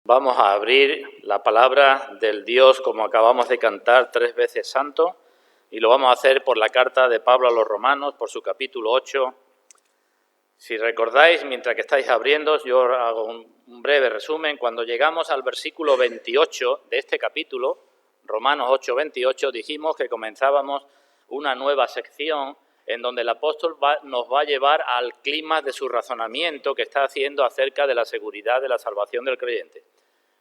Vamos a abrir la palabra del Dios, como acabamos de cantar, 3 veces santo, y lo vamos a hacer por la carta de Pablo a los Romanos, por su capítulo 8. Si recordáis, mientras que estáis abriendo, yo hago un breve resumen. Cuando llegamos al versículo 28 de este capítulo, Romanos 8, 28, dijimos que comenzábamos una nueva sección en donde el apóstol nos va a llevar al clima de su razonamiento que está haciendo acerca de la seguridad de la salvación del creyente.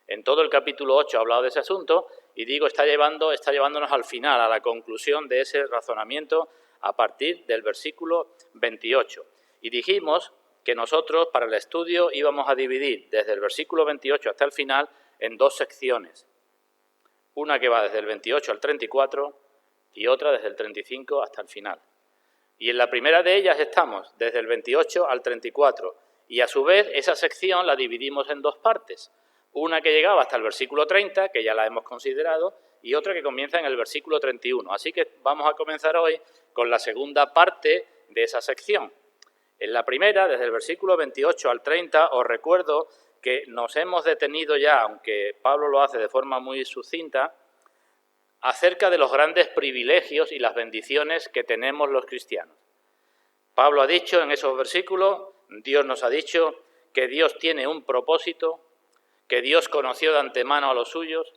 En todo el capítulo 8 ha hablado de ese asunto y digo, está llevándonos al final, a la conclusión de ese razonamiento a partir del versículo 28. Y dijimos que nosotros para el estudio íbamos a dividir desde el versículo 28 hasta el final en 2 secciones. Una que va desde el 28 al 34 y otra desde el 35 hasta el final. Y en la primera de ellas estamos desde el 28 al 34 y a su vez esa sección la dividimos en 2 partes. Una que llegaba hasta el versículo 30, que ya la hemos considerado, y otra que comienza en el versículo 31. Así que vamos a comenzar hoy con la segunda parte de esa sección. En la primera, desde el versículo 28 al 30, os recuerdo que nos hemos detenido ya, aunque Pablo lo hace de forma muy sucinta, acerca de los grandes privilegios y las bendiciones que tenemos los cristianos. Pablo ha dicho en esos versículos, Dios nos ha dicho que Dios tiene un propósito, que Dios conoció de antemano a los suyos,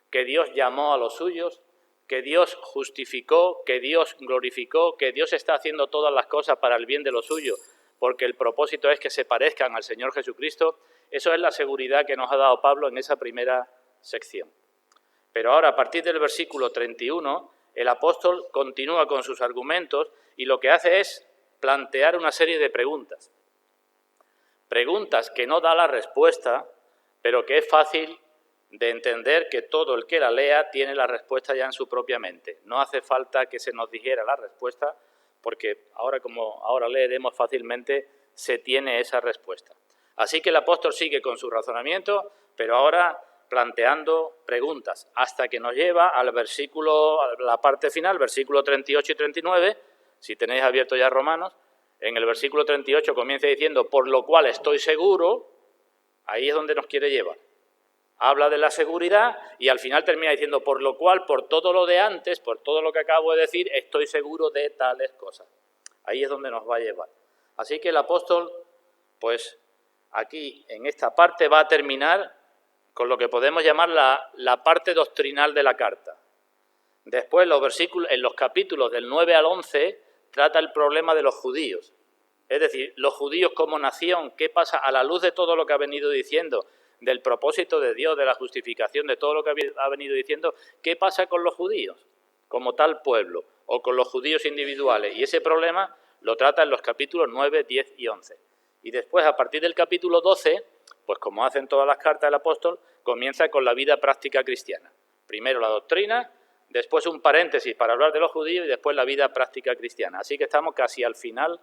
que Dios llamó a los suyos, que Dios justificó, que Dios glorificó, que Dios está haciendo todas las cosas para el bien de los suyos, porque el propósito es que se parezcan al Señor Jesucristo. Eso es la seguridad que nos ha dado Pablo en esa primera sección. Pero ahora, a partir del versículo 31, el apóstol continúa con sus argumentos y lo que hace es plantear una serie de preguntas. Preguntas que no da la respuesta, pero que es fácil de entender que todo el que la lea tiene la respuesta ya en su propia mente. No hace falta que se nos dijera la respuesta, porque como ahora leeremos fácilmente, se tiene esa respuesta. Así que el apóstol sigue con su razonamiento, pero ahora planteando preguntas, hasta que nos lleva al versículo, a la parte final, versículo 38 y 39, si tenéis abierto ya Romanos. En el versículo 38 comienza diciendo, por lo cual estoy seguro. Ahí es donde nos quiere llevar. Habla de la seguridad y al final termina diciendo, por lo cual, por todo lo de antes, por todo lo que acabo de decir, estoy seguro de tales cosas. Ahí es donde nos va a llevar. Así que el apóstol, pues aquí en esta parte va a terminar con lo que podemos llamar la parte doctrinal de la carta. Después en los capítulos del 9 al 11 trata el problema de los judíos. Es decir, los judíos como nación, ¿qué pasa a la luz de todo lo que ha venido diciendo, del propósito de Dios, de la justificación, de todo lo que ha venido diciendo? ¿Qué pasa con los judíos como tal pueblo o con los judíos individuales? Y ese problema lo trata en los capítulos 9, 10 y 11. Y después, a partir del capítulo 12, pues como hacen todas las cartas del apóstol, comienza con la vida práctica cristiana. Primero la doctrina, después un paréntesis para hablar de los judíos y después la vida práctica cristiana. Así que estamos casi al final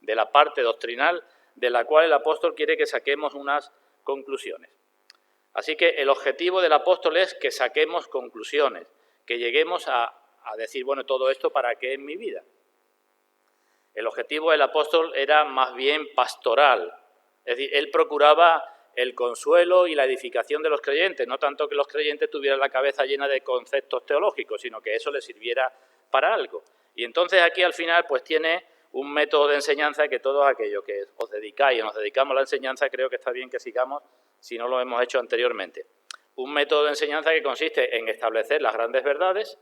de la parte doctrinal de la cual el apóstol quiere que saquemos unas conclusiones. Así que el objetivo del apóstol es que saquemos conclusiones, que lleguemos a decir, bueno, todo esto ¿para qué en mi vida? El objetivo del apóstol era más bien pastoral, es decir, él procuraba el consuelo y la edificación de los creyentes, no tanto que los creyentes tuvieran la cabeza llena de conceptos teológicos, sino que eso les sirviera para algo. Y entonces aquí al final pues tiene un método de enseñanza que todos aquellos que os dedicáis o nos dedicamos a la enseñanza, creo que está bien que sigamos si no lo hemos hecho anteriormente. Un método de enseñanza que consiste en establecer las grandes verdades,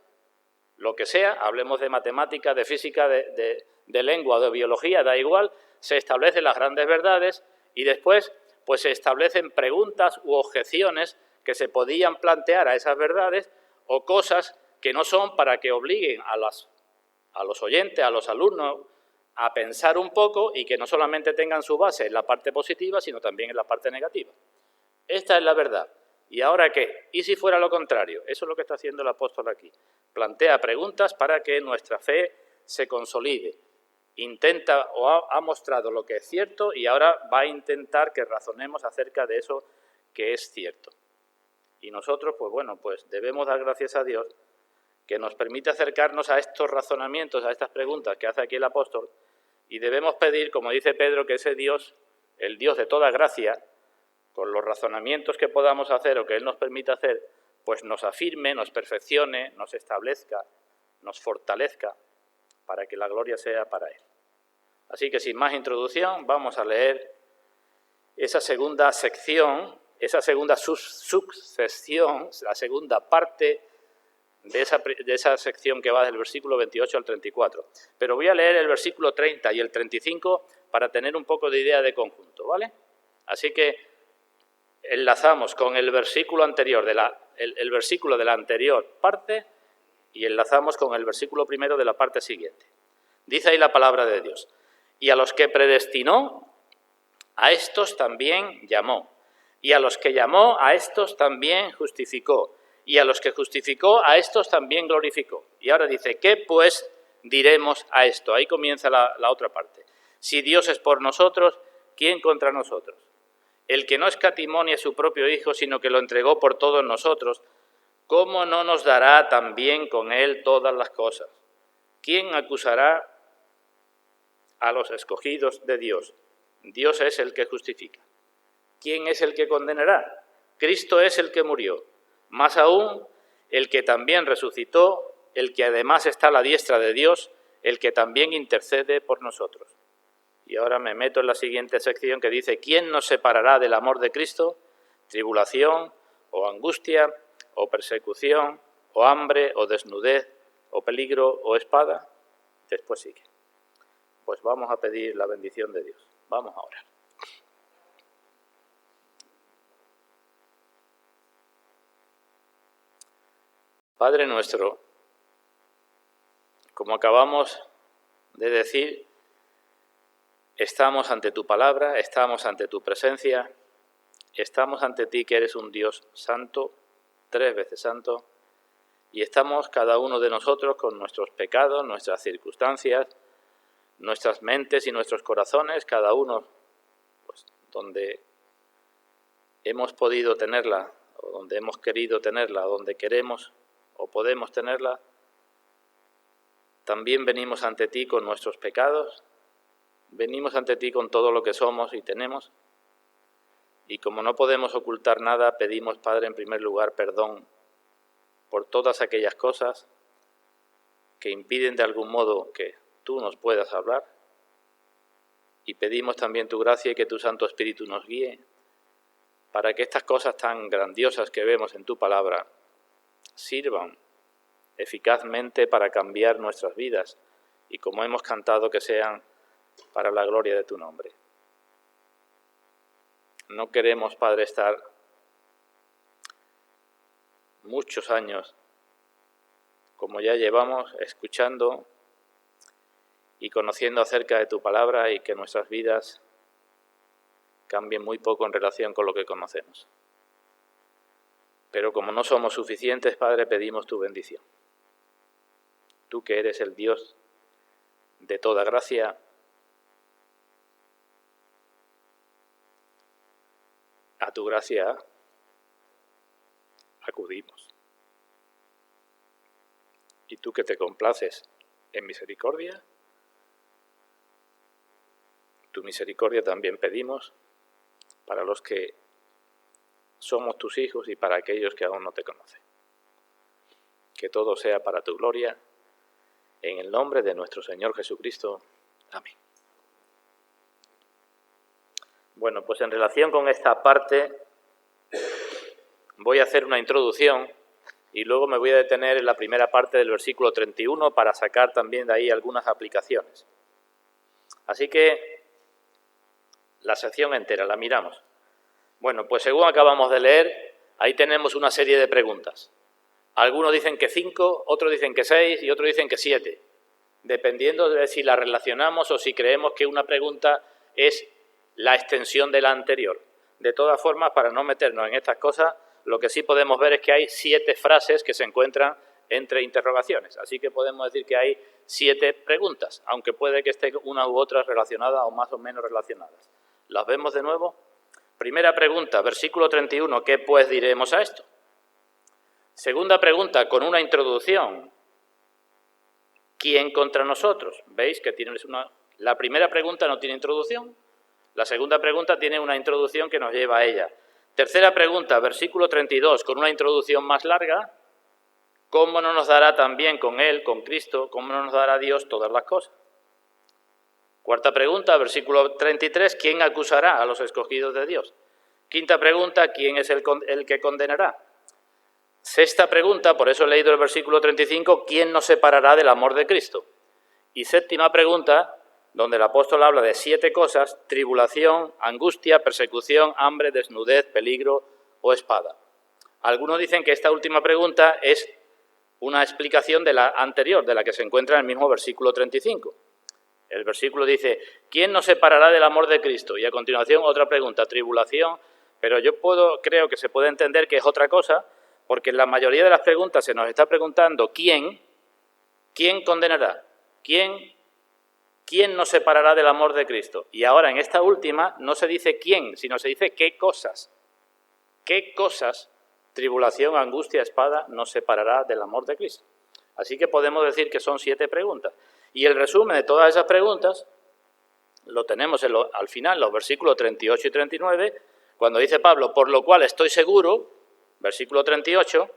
lo que sea, hablemos de matemática, de física, de lengua, de biología, da igual, se establecen las grandes verdades y después pues se establecen preguntas u objeciones que se podían plantear a esas verdades o cosas que no son para que obliguen a los oyentes, a los alumnos, a pensar un poco y que no solamente tengan su base en la parte positiva, sino también en la parte negativa. Esta es la verdad. ¿Y ahora qué? ¿Y si fuera lo contrario? Eso es lo que está haciendo el apóstol aquí. Plantea preguntas para que nuestra fe se consolide. Intenta o ha mostrado lo que es cierto y ahora va a intentar que razonemos acerca de eso que es cierto. Y nosotros, pues debemos dar gracias a Dios que nos permite acercarnos a estos razonamientos, a estas preguntas que hace aquí el apóstol, y debemos pedir, como dice Pedro, que ese Dios, el Dios de toda gracia, con los razonamientos que podamos hacer o que Él nos permita hacer, pues nos afirme, nos perfeccione, nos establezca, nos fortalezca, para que la gloria sea para Él. Así que sin más introducción, vamos a leer esa segunda sección, esa segunda sucesión, la segunda parte de esa sección que va del versículo 28 al 34. Pero voy a leer el versículo 30 y el 35 para tener un poco de idea de conjunto, ¿vale? Así que enlazamos con el versículo anterior, el versículo de la anterior parte, y enlazamos con el versículo primero de la parte siguiente. Dice ahí la palabra de Dios: y a los que predestinó, a estos también llamó, y a los que llamó, a estos también justificó, y a los que justificó, a estos también glorificó. Y ahora dice, ¿qué pues diremos a esto? Ahí comienza la otra parte. Si Dios es por nosotros, ¿quién contra nosotros? El que no escatimó ni a su propio Hijo, sino que lo entregó por todos nosotros, ¿cómo no nos dará también con Él todas las cosas? ¿Quién acusará a los escogidos de Dios? Dios es el que justifica. ¿Quién es el que condenará? Cristo es el que murió. Más aún, el que también resucitó, el que además está a la diestra de Dios, el que también intercede por nosotros. Y ahora me meto en la siguiente sección que dice, ¿quién nos separará del amor de Cristo? Tribulación, o angustia, o persecución, o hambre, o desnudez, o peligro, o espada. Después sigue. Pues vamos a pedir la bendición de Dios. Vamos a orar. Padre nuestro, como acabamos de decir, estamos ante tu palabra, estamos ante tu presencia, estamos ante ti que eres un Dios santo, 3 veces santo, y estamos cada uno de nosotros con nuestros pecados, nuestras circunstancias, nuestras mentes y nuestros corazones, cada uno pues, donde hemos podido tenerla, o donde hemos querido tenerla, o donde queremos o podemos tenerla. También venimos ante ti con nuestros pecados, venimos ante ti con todo lo que somos y tenemos, y como no podemos ocultar nada, pedimos, Padre, en primer lugar, perdón por todas aquellas cosas que impiden de algún modo que tú nos puedas hablar, y pedimos también tu gracia y que tu Santo Espíritu nos guíe para que estas cosas tan grandiosas que vemos en tu palabra sirvan eficazmente para cambiar nuestras vidas y, como hemos cantado, que sean para la gloria de tu nombre. No queremos, Padre, estar muchos años, como ya llevamos, escuchando y conociendo acerca de tu palabra y que nuestras vidas cambien muy poco en relación con lo que conocemos. Pero como no somos suficientes, Padre, pedimos tu bendición. Tú que eres el Dios de toda gracia, a tu gracia acudimos. Y tú que te complaces en misericordia, tu misericordia también pedimos para los que somos tus hijos y para aquellos que aún no te conocen. Que todo sea para tu gloria, en el nombre de nuestro Señor Jesucristo. Amén. Bueno, pues en relación con esta parte voy a hacer una introducción y luego me voy a detener en la primera parte del versículo 31 para sacar también de ahí algunas aplicaciones. Así que la sección entera la miramos. Bueno, pues según acabamos de leer, ahí tenemos una serie de preguntas. Algunos dicen que 5, otros dicen que 6 y otros dicen que 7, dependiendo de si la relacionamos o si creemos que una pregunta es la extensión de la anterior. De todas formas, para no meternos en estas cosas, lo que sí podemos ver es que hay 7 frases que se encuentran entre interrogaciones. Así que podemos decir que hay 7 preguntas, aunque puede que estén unas u otras relacionadas o más o menos relacionadas. ¿Las vemos de nuevo? Primera pregunta, versículo 31, ¿qué pues diremos a esto? Segunda pregunta, con una introducción, ¿quién contra nosotros? ¿Veis que tiene la primera pregunta no tiene introducción? La segunda pregunta tiene una introducción que nos lleva a ella. Tercera pregunta, versículo 32, con una introducción más larga. ¿Cómo no nos dará también con Él, con Cristo, cómo no nos dará Dios todas las cosas? Cuarta pregunta, versículo 33, ¿quién acusará a los escogidos de Dios? Quinta pregunta, ¿quién es el que condenará? Sexta pregunta, por eso he leído el versículo 35, ¿quién nos separará del amor de Cristo? Y séptima pregunta, donde el apóstol habla de 7 cosas: tribulación, angustia, persecución, hambre, desnudez, peligro o espada. Algunos dicen que esta última pregunta es una explicación de la anterior, de la que se encuentra en el mismo versículo 35. El versículo dice, ¿quién nos separará del amor de Cristo? Y a continuación otra pregunta, tribulación, pero yo creo que se puede entender que es otra cosa, porque en la mayoría de las preguntas se nos está preguntando ¿quién condenará? ¿Quién nos separará del amor de Cristo? Y ahora en esta última no se dice quién, sino se dice qué cosas. ¿Qué cosas, tribulación, angustia, espada, nos separará del amor de Cristo? Así que podemos decir que son 7 preguntas. Y el resumen de todas esas preguntas lo tenemos al final, los versículos 38 y 39, cuando dice Pablo, por lo cual estoy seguro, versículo 38,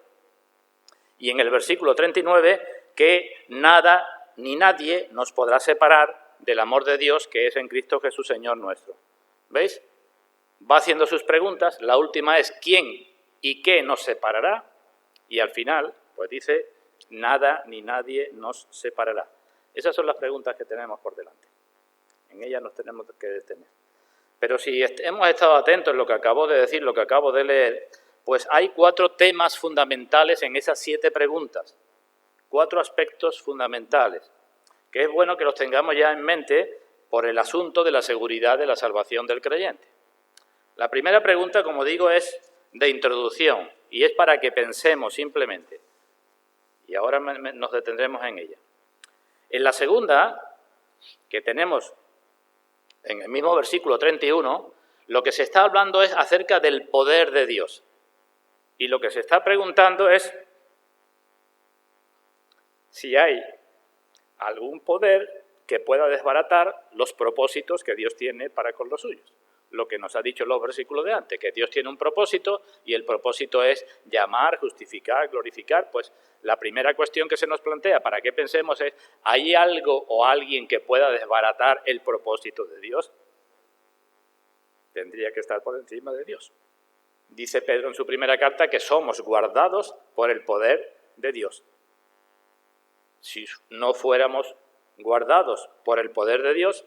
y en el versículo 39, que nada ni nadie nos podrá separar del amor de Dios que es en Cristo Jesús, Señor nuestro. ¿Veis? Va haciendo sus preguntas, la última es ¿quién y qué nos separará? Y al final, pues dice, nada ni nadie nos separará. Esas son las preguntas que tenemos por delante. En ellas nos tenemos que detener. Pero si hemos estado atentos en lo que acabo de decir, lo que acabo de leer, pues hay 4 temas fundamentales en esas 7 preguntas. 4 aspectos fundamentales, que es bueno que los tengamos ya en mente por el asunto de la seguridad de la salvación del creyente. La primera pregunta, como digo, es de introducción y es para que pensemos simplemente. Y ahora nos detendremos en ella. En la segunda, que tenemos en el mismo versículo 31, lo que se está hablando es acerca del poder de Dios. Y lo que se está preguntando es si hay algún poder que pueda desbaratar los propósitos que Dios tiene para con los suyos. Lo que nos ha dicho en los versículos de antes, que Dios tiene un propósito y el propósito es llamar, justificar, glorificar. Pues la primera cuestión que se nos plantea para que pensemos es, ¿hay algo o alguien que pueda desbaratar el propósito de Dios? Tendría que estar por encima de Dios. Dice Pedro en su primera carta que somos guardados por el poder de Dios. Si no fuéramos guardados por el poder de Dios,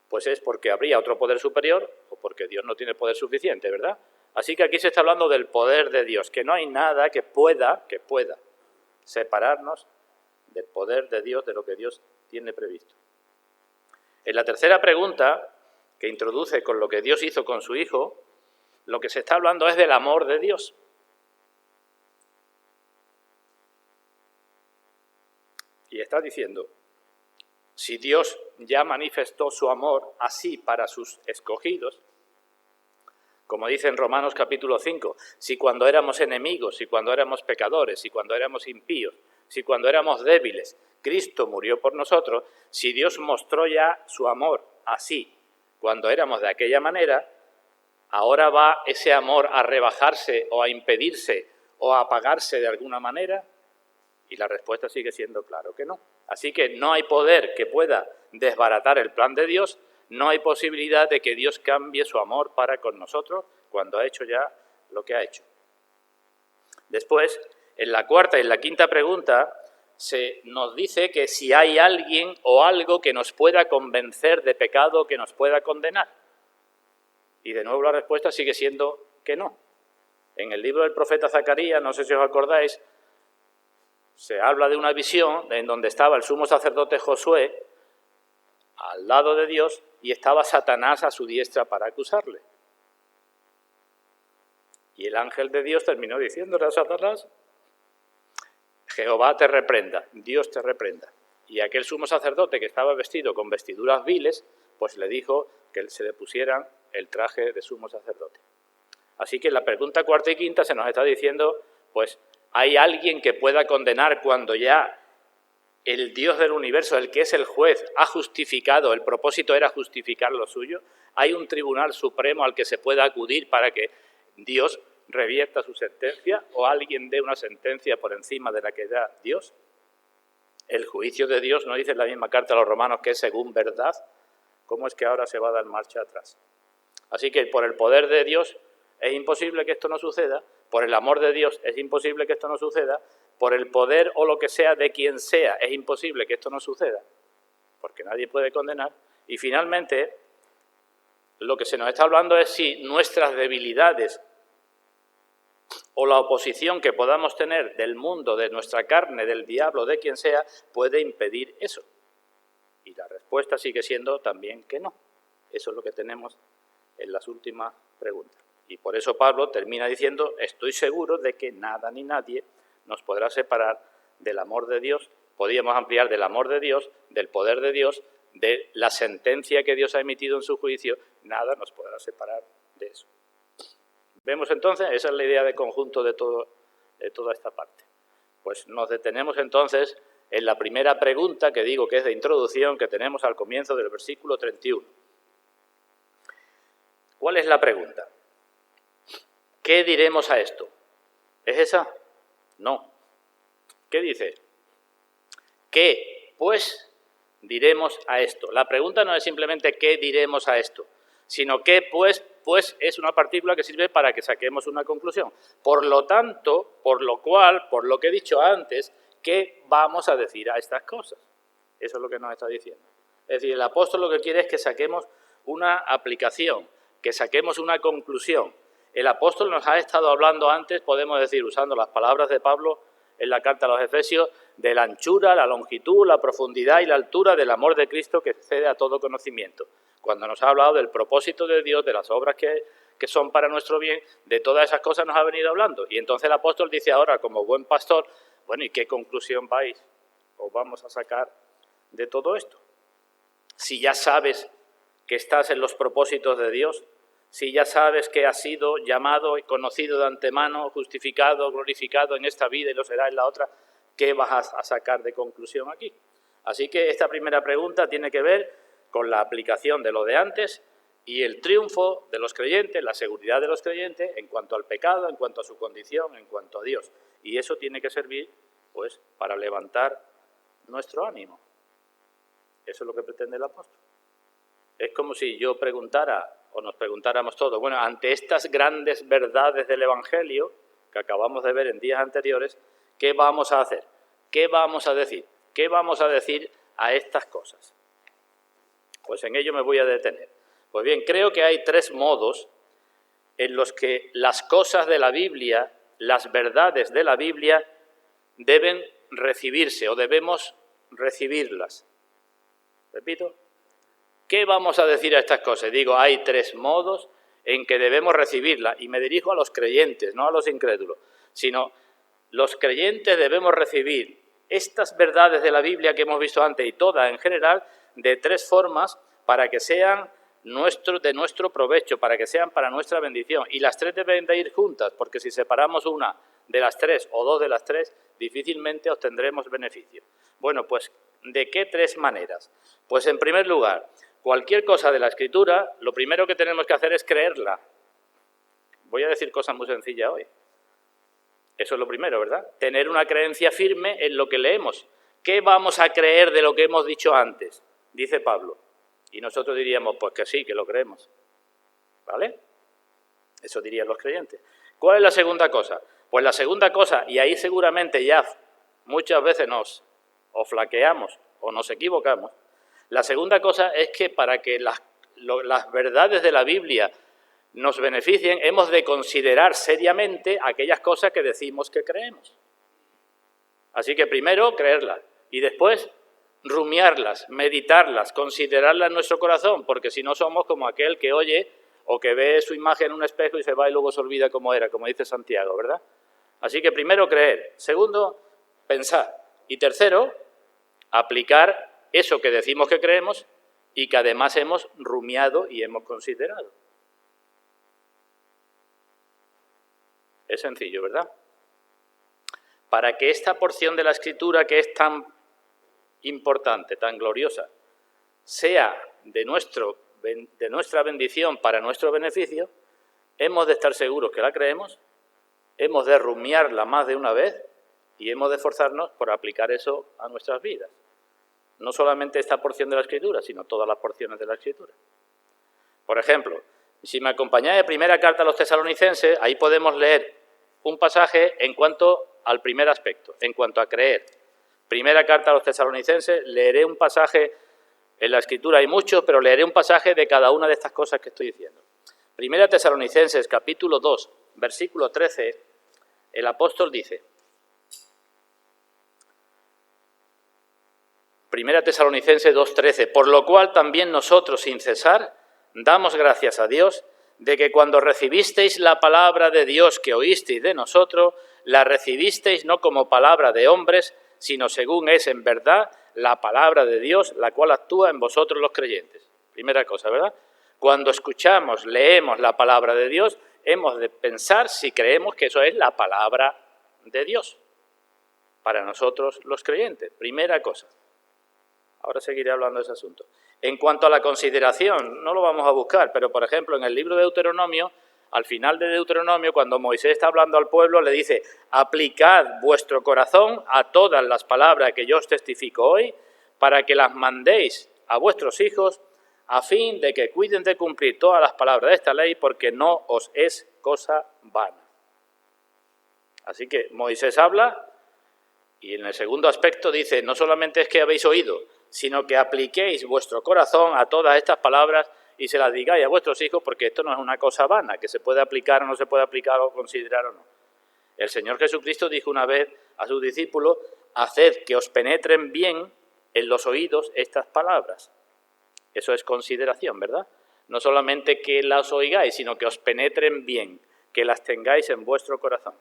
pues es porque habría otro poder superior o porque Dios no tiene poder suficiente, ¿verdad? Así que aquí se está hablando del poder de Dios, que no hay nada que pueda separarnos del poder de Dios, de lo que Dios tiene previsto. En la tercera pregunta, que introduce con lo que Dios hizo con su Hijo, lo que se está hablando es del amor de Dios. Y está diciendo, si Dios ya manifestó su amor así para sus escogidos, como dice en Romanos capítulo 5, si cuando éramos enemigos, si cuando éramos pecadores, si cuando éramos impíos, si cuando éramos débiles, Cristo murió por nosotros, si Dios mostró ya su amor así, cuando éramos de aquella manera, ¿ahora va ese amor a rebajarse o a impedirse o a apagarse de alguna manera? Y la respuesta sigue siendo claro que no. Así que no hay poder que pueda desbaratar el plan de Dios, no hay posibilidad de que Dios cambie su amor para con nosotros cuando ha hecho ya lo que ha hecho. Después, en la cuarta y en la quinta pregunta, se nos dice que si hay alguien o algo que nos pueda convencer de pecado, que nos pueda condenar. Y de nuevo la respuesta sigue siendo que no. En el libro del profeta Zacarías, no sé si os acordáis, se habla de una visión en donde estaba el sumo sacerdote Josué al lado de Dios y estaba Satanás a su diestra para acusarle. Y el ángel de Dios terminó diciéndole a Satanás, Jehová te reprenda, Dios te reprenda. Y aquel sumo sacerdote que estaba vestido con vestiduras viles, pues le dijo que se le pusieran el traje de sumo sacerdote. Así que en la pregunta cuarta y quinta se nos está diciendo, pues, ¿hay alguien que pueda condenar cuando ya el Dios del universo, el que es el juez, ha justificado, el propósito era justificar lo suyo? ¿Hay un tribunal supremo al que se pueda acudir para que Dios revierta su sentencia o alguien dé una sentencia por encima de la que da Dios. El juicio de Dios, no dice en la misma carta a los romanos que es según verdad. ¿Cómo es que ahora se va a dar marcha atrás? Así que por el poder de Dios es imposible que esto no suceda, por el amor de Dios es imposible que esto no suceda, por el poder o lo que sea de quien sea es imposible que esto no suceda, porque nadie puede condenar. Y finalmente, lo que se nos está hablando es si nuestras debilidades o la oposición que podamos tener del mundo, de nuestra carne, del diablo, de quien sea, puede impedir eso. Y la respuesta sigue siendo también que no. Eso es lo que tenemos en las últimas preguntas. Y por eso Pablo termina diciendo, estoy seguro de que nada ni nadie nos podrá separar del amor de Dios. Podríamos ampliar del amor de Dios, del poder de Dios, de la sentencia que Dios ha emitido en su juicio, nada nos podrá separar de eso. Vemos entonces, esa es la idea de conjunto de toda esta parte. Pues nos detenemos entonces en la primera pregunta, que digo que es de introducción, que tenemos al comienzo del versículo 31. ¿Cuál es la pregunta? ¿Qué diremos a esto? ¿Es esa? No. ¿Qué dice? ¿Qué, pues, diremos a esto? La pregunta no es simplemente ¿qué diremos a esto?, sino ¿qué, pues es una partícula que sirve para que saquemos una conclusión. Por lo tanto, por lo cual, por lo que he dicho antes, ¿qué vamos a decir a estas cosas? Eso es lo que nos está diciendo. Es decir, el apóstol lo que quiere es que saquemos una aplicación, que saquemos una conclusión. El apóstol nos ha estado hablando antes, podemos decir, usando las palabras de Pablo en la carta a los Efesios, de la anchura, la longitud, la profundidad y la altura del amor de Cristo que excede a todo conocimiento. Cuando nos ha hablado del propósito de Dios, de las obras que son para nuestro bien, de todas esas cosas nos ha venido hablando. Y entonces el apóstol dice ahora, como buen pastor, bueno, ¿y qué conclusión vais o vamos a sacar de todo esto? Si ya sabes que estás en los propósitos de Dios, si ya sabes que has sido llamado y conocido de antemano, justificado, glorificado en esta vida y lo será en la otra, ¿qué vas a sacar de conclusión aquí? Así que esta primera pregunta tiene que ver con la aplicación de lo de antes y el triunfo de los creyentes, la seguridad de los creyentes en cuanto al pecado, en cuanto a su condición, en cuanto a Dios. Y eso tiene que servir, pues, para levantar nuestro ánimo. Eso es lo que pretende el apóstol. Es como si yo preguntara, o nos preguntáramos todos, bueno, ante estas grandes verdades del Evangelio, que acabamos de ver en días anteriores, ¿qué vamos a hacer? ¿Qué vamos a decir? ¿Qué vamos a decir a estas cosas? Pues en ello me voy a detener. Pues bien, creo que hay tres modos en los que las cosas de la Biblia, las verdades de la Biblia, deben recibirse o debemos recibirlas. Repito, ¿qué vamos a decir a estas cosas? Digo, hay tres modos en que debemos recibirlas. Y me dirijo a los creyentes, no a los incrédulos, sino los creyentes debemos recibir estas verdades de la Biblia que hemos visto antes y todas en general, de tres formas para que sean de nuestro provecho, para que sean para nuestra bendición. Y las tres deben de ir juntas, porque si separamos una de las tres o dos de las tres, difícilmente obtendremos beneficio. Bueno, pues, ¿de qué tres maneras? Pues en primer lugar, cualquier cosa de la Escritura, lo primero que tenemos que hacer es creerla. Voy a decir cosas muy sencillas hoy. Eso es lo primero, ¿verdad? Tener una creencia firme en lo que leemos. ¿Qué vamos a creer de lo que hemos dicho antes? Dice Pablo. Y nosotros diríamos, pues que sí, que lo creemos. ¿Vale? Eso dirían los creyentes. ¿Cuál es la segunda cosa? Pues la segunda cosa, y ahí seguramente ya muchas veces nos flaqueamos o nos equivocamos, la segunda cosa es que para que las verdades de la Biblia nos beneficien, hemos de considerar seriamente aquellas cosas que decimos que creemos. Así que primero creerlas y después rumiarlas, meditarlas, considerarlas en nuestro corazón, porque si no somos como aquel que oye o que ve su imagen en un espejo y se va y luego se olvida cómo era, como dice Santiago, ¿verdad? Así que primero creer, segundo pensar y tercero aplicar eso que decimos que creemos y que además hemos rumiado y hemos considerado. Es sencillo, ¿verdad? Para que esta porción de la Escritura que es tan importante, tan gloriosa, sea de nuestra bendición para nuestro beneficio, hemos de estar seguros que la creemos, hemos de rumiarla más de una vez y hemos de esforzarnos por aplicar eso a nuestras vidas. No solamente esta porción de la Escritura, sino todas las porciones de la Escritura. Por ejemplo, si me acompañáis a primera carta a los tesalonicenses, ahí podemos leer un pasaje en cuanto al primer aspecto, en cuanto a creer. Primera carta a los tesalonicenses, leeré un pasaje, en la Escritura hay muchos, pero leeré un pasaje de cada una de estas cosas que estoy diciendo. Primera Tesalonicenses, capítulo 2, versículo 13, el apóstol dice, Primera Tesalonicenses 2:13, por lo cual también nosotros, sin cesar, damos gracias a Dios de que cuando recibisteis la palabra de Dios que oísteis de nosotros, la recibisteis no como palabra de hombres, sino según es en verdad la palabra de Dios, la cual actúa en vosotros los creyentes. Primera cosa, ¿verdad? Cuando escuchamos, leemos la palabra de Dios, hemos de pensar si creemos que eso es la palabra de Dios para nosotros los creyentes. Primera cosa. Ahora seguiré hablando de ese asunto. En cuanto a la consideración, no lo vamos a buscar, pero por ejemplo en el libro de Deuteronomio, al final de Deuteronomio, cuando Moisés está hablando al pueblo, le dice, aplicad vuestro corazón a todas las palabras que yo os testifico hoy, para que las mandéis a vuestros hijos, a fin de que cuiden de cumplir todas las palabras de esta ley, porque no os es cosa vana. Así que Moisés habla, y en el segundo aspecto dice, no solamente es que habéis oído, sino que apliquéis vuestro corazón a todas estas palabras y se las digáis a vuestros hijos, porque esto no es una cosa vana, que se puede aplicar o no se puede aplicar o considerar o no. El Señor Jesucristo dijo una vez a sus discípulos, haced que os penetren bien en los oídos estas palabras. Eso es consideración, ¿verdad? No solamente que las oigáis, sino que os penetren bien, que las tengáis en vuestro corazón.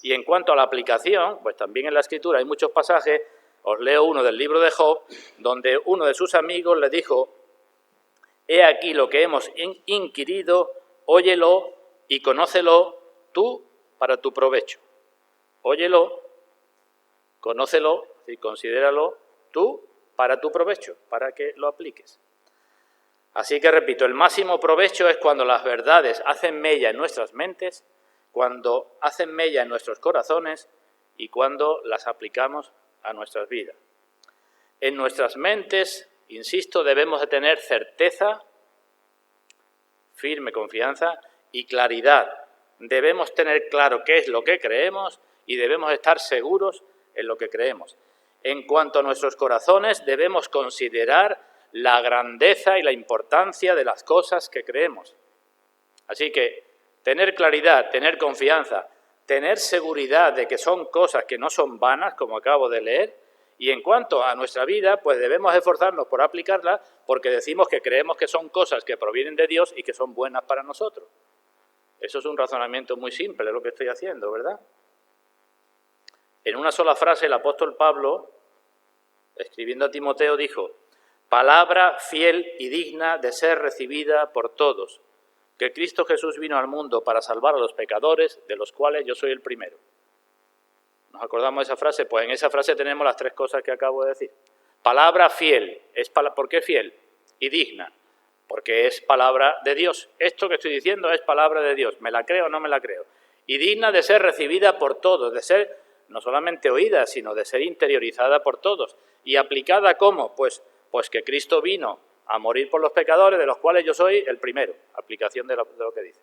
Y en cuanto a la aplicación, pues también en la Escritura hay muchos pasajes. Os leo uno del libro de Job, donde uno de sus amigos le dijo, he aquí lo que hemos inquirido, óyelo y conócelo tú para tu provecho. Óyelo, conócelo y considéralo tú para tu provecho, para que lo apliques. Así que repito, el máximo provecho es cuando las verdades hacen mella en nuestras mentes, cuando hacen mella en nuestros corazones y cuando las aplicamos a nuestras vidas. En nuestras mentes, insisto, debemos de tener certeza, firme confianza y claridad. Debemos tener claro qué es lo que creemos y debemos estar seguros en lo que creemos. En cuanto a nuestros corazones, debemos considerar la grandeza y la importancia de las cosas que creemos. Así que tener claridad, tener confianza, tener seguridad de que son cosas que no son vanas, como acabo de leer, y en cuanto a nuestra vida, pues debemos esforzarnos por aplicarlas porque decimos que creemos que son cosas que provienen de Dios y que son buenas para nosotros. Eso es un razonamiento muy simple, lo que estoy haciendo, ¿verdad? En una sola frase, el apóstol Pablo, escribiendo a Timoteo, dijo, palabra fiel y digna de ser recibida por todos, que Cristo Jesús vino al mundo para salvar a los pecadores, de los cuales yo soy el primero. ¿Nos acordamos de esa frase? Pues en esa frase tenemos las tres cosas que acabo de decir. Palabra fiel. ¿Por qué fiel? Y digna. Porque es palabra de Dios. Esto que estoy diciendo es palabra de Dios. ¿Me la creo o no me la creo? Y digna de ser recibida por todos, de ser no solamente oída, sino de ser interiorizada por todos. ¿Y aplicada cómo? Pues que Cristo vino a morir por los pecadores, de los cuales yo soy el primero. Aplicación de lo que dice.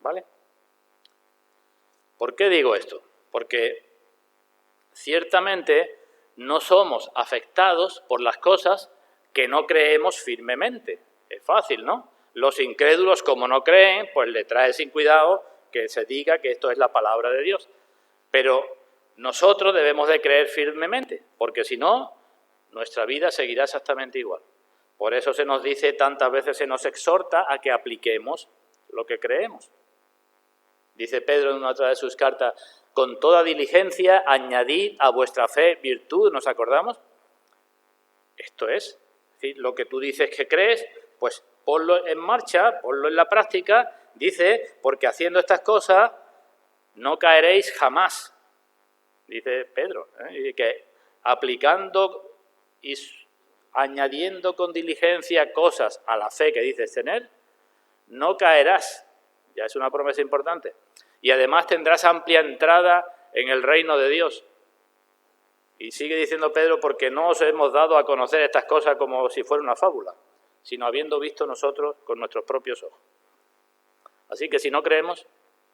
¿Vale? ¿Por qué digo esto? Porque ciertamente no somos afectados por las cosas que no creemos firmemente. Es fácil, ¿no? Los incrédulos, como no creen, pues le trae sin cuidado que se diga que esto es la palabra de Dios. Pero nosotros debemos de creer firmemente, porque si no, nuestra vida seguirá exactamente igual. Por eso se nos dice, tantas veces se nos exhorta a que apliquemos lo que creemos. Dice Pedro en una otra de sus cartas, con toda diligencia añadid a vuestra fe virtud, ¿nos acordamos? Esto es decir, lo que tú dices que crees, pues ponlo en marcha, ponlo en la práctica, dice, porque haciendo estas cosas no caeréis jamás, dice Pedro, y que aplicando y añadiendo con diligencia cosas a la fe que dices tener, no caerás, Ya es una promesa importante. Y además tendrás amplia entrada en el reino de Dios. Y sigue diciendo Pedro, porque no os hemos dado a conocer estas cosas como si fuera una fábula, sino habiendo visto nosotros con nuestros propios ojos. Así que si no creemos,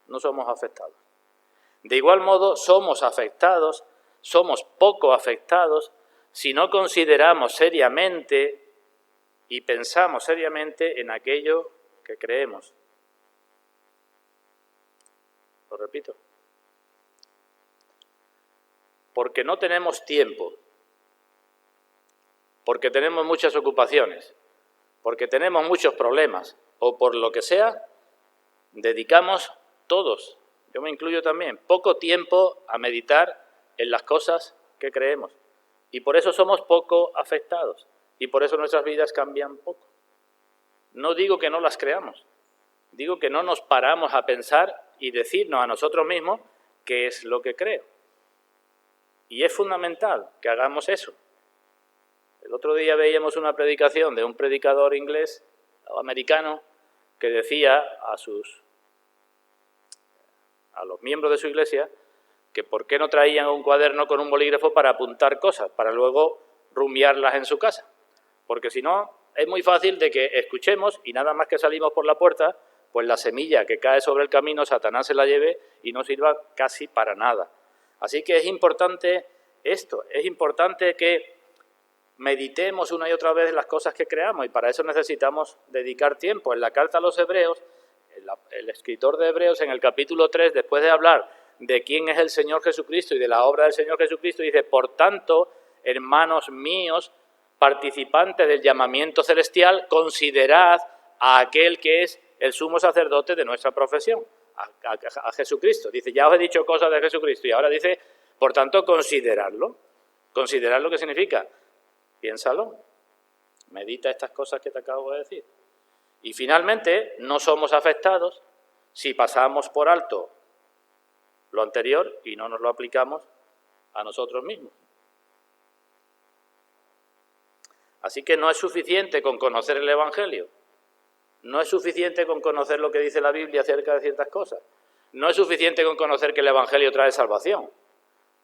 no somos afectados. De igual modo, somos afectados, somos poco afectados, si no consideramos seriamente y pensamos seriamente en aquello que creemos. Lo repito. Porque no tenemos tiempo, porque tenemos muchas ocupaciones, porque tenemos muchos problemas, o por lo que sea, dedicamos todos, yo me incluyo también, poco tiempo a meditar en las cosas que creemos. Y por eso somos poco afectados, y por eso nuestras vidas cambian poco. No digo que no las creamos, digo que no nos paramos a pensar y decirnos a nosotros mismos qué es lo que creo. Y es fundamental que hagamos eso. El otro día veíamos una predicación de un predicador inglés o americano que decía a los miembros de su iglesia que por qué no traían un cuaderno con un bolígrafo para apuntar cosas, para luego rumiarlas en su casa. Porque si no, es muy fácil de que escuchemos y nada más que salimos por la puerta, pues la semilla que cae sobre el camino, Satanás se la lleve y no sirva casi para nada. Así que es importante esto, es importante que meditemos una y otra vez en las cosas que creamos y para eso necesitamos dedicar tiempo. En la carta a los Hebreos, el escritor de Hebreos en el capítulo 3, después de hablar de quién es el Señor Jesucristo y de la obra del Señor Jesucristo, dice, por tanto, hermanos míos, participantes del llamamiento celestial, considerad a aquel que es el sumo sacerdote de nuestra profesión, a Jesucristo. Dice, ya os he dicho cosas de Jesucristo y ahora dice, por tanto, consideradlo. ¿Considerar lo que significa? Piénsalo, medita estas cosas que te acabo de decir. Y finalmente, no somos afectados si pasamos por alto lo anterior y no nos lo aplicamos a nosotros mismos. Así que no es suficiente con conocer el Evangelio, no es suficiente con conocer lo que dice la Biblia acerca de ciertas cosas, no es suficiente con conocer que el Evangelio trae salvación.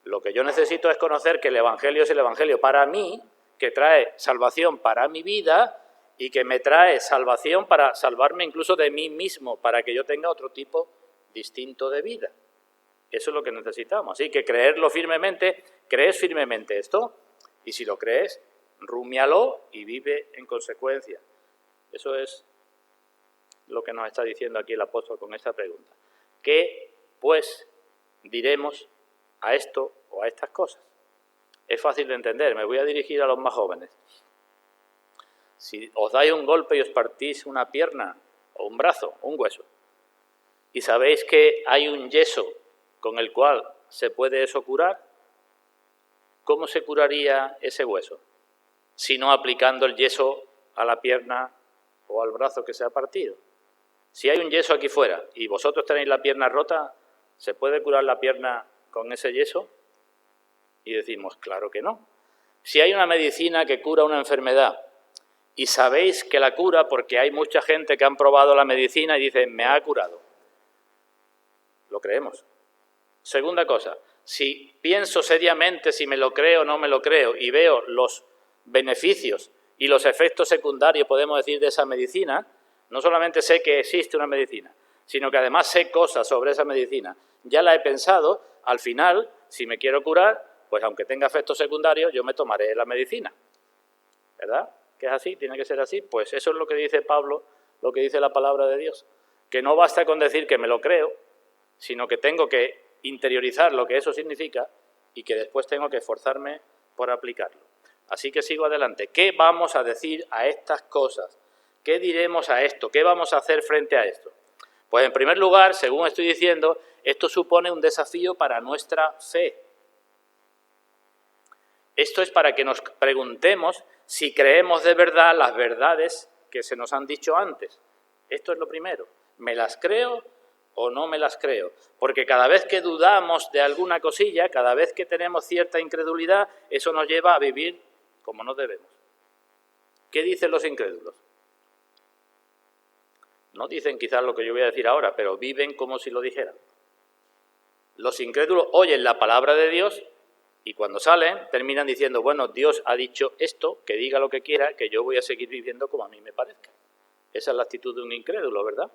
Lo que yo necesito es conocer que el Evangelio es el Evangelio para mí, que trae salvación para mi vida y que me trae salvación para salvarme incluso de mí mismo, para que yo tenga otro tipo distinto de vida. Eso es lo que necesitamos. Así que creerlo firmemente, crees firmemente esto, y si lo crees, rúmialo y vive en consecuencia. Eso es lo que nos está diciendo aquí el apóstol con esta pregunta. ¿Qué, pues, diremos a esto o a estas cosas? Es fácil de entender, me voy a dirigir a los más jóvenes. Si os dais un golpe y os partís una pierna o un brazo, un hueso, y sabéis que hay un yeso con el cual se puede eso curar, ¿cómo se curaría ese hueso? Si no aplicando el yeso a la pierna o al brazo que se ha partido. Si hay un yeso aquí fuera y vosotros tenéis la pierna rota, ¿se puede curar la pierna con ese yeso? Y decimos, claro que no. Si hay una medicina que cura una enfermedad y sabéis que la cura porque hay mucha gente que han probado la medicina y dicen, me ha curado, lo creemos. Segunda cosa, si pienso seriamente si me lo creo o no me lo creo y veo los beneficios y los efectos secundarios, podemos decir, de esa medicina, no solamente sé que existe una medicina, sino que además sé cosas sobre esa medicina. Ya la he pensado, al final, si me quiero curar, pues aunque tenga efectos secundarios, yo me tomaré la medicina. ¿Verdad? ¿Que es así? ¿Tiene que ser así? Pues eso es lo que dice Pablo, lo que dice la palabra de Dios. Que no basta con decir que me lo creo, sino que tengo que interiorizar lo que eso significa y que después tengo que esforzarme por aplicarlo. Así que sigo adelante. ¿Qué vamos a decir a estas cosas? ¿Qué diremos a esto? ¿Qué vamos a hacer frente a esto? Pues en primer lugar, según estoy diciendo, esto supone un desafío para nuestra fe. Esto es para que nos preguntemos si creemos de verdad las verdades que se nos han dicho antes. Esto es lo primero. ¿Me las creo o no me las creo? Porque cada vez que dudamos de alguna cosilla, cada vez que tenemos cierta incredulidad, eso nos lleva a vivir como no debemos. ¿Qué dicen los incrédulos? No dicen quizás lo que yo voy a decir ahora, pero viven como si lo dijeran. Los incrédulos oyen la palabra de Dios y cuando salen terminan diciendo, bueno, Dios ha dicho esto, que diga lo que quiera, que yo voy a seguir viviendo como a mí me parezca. Esa es la actitud de un incrédulo, ¿verdad?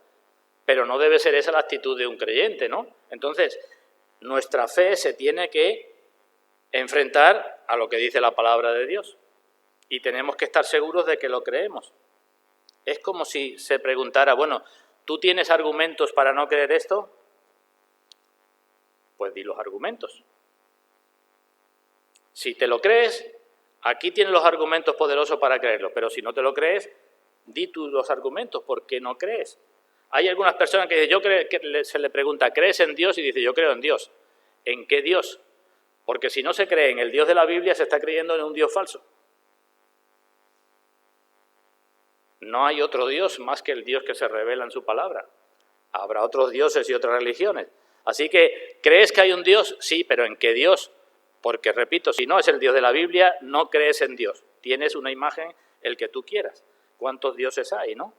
Pero no debe ser esa la actitud de un creyente, ¿no? Entonces, nuestra fe se tiene que enfrentar a lo que dice la palabra de Dios. Y tenemos que estar seguros de que lo creemos. Es como si se preguntara, bueno, ¿tú tienes argumentos para no creer esto? Pues di los argumentos. Si te lo crees, aquí tienes los argumentos poderosos para creerlo, pero si no te lo crees, di tú los argumentos, ¿por qué no crees? Hay algunas personas que se le pregunta, ¿crees en Dios? Y dice, yo creo en Dios. ¿En qué Dios? Porque si no se cree en el Dios de la Biblia, se está creyendo en un Dios falso. No hay otro Dios más que el Dios que se revela en su palabra. Habrá otros dioses y otras religiones. Así que, ¿crees que hay un Dios? Sí, pero ¿en qué Dios? Porque, repito, si no es el Dios de la Biblia, no crees en Dios. Tienes una imagen, el que tú quieras. ¿Cuántos dioses hay, no?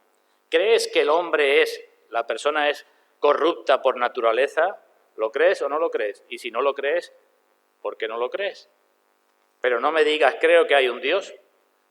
¿Crees que el hombre la persona es corrupta por naturaleza? ¿Lo crees o no lo crees? Y si no lo crees, ¿por qué no lo crees? Pero no me digas, creo que hay un Dios,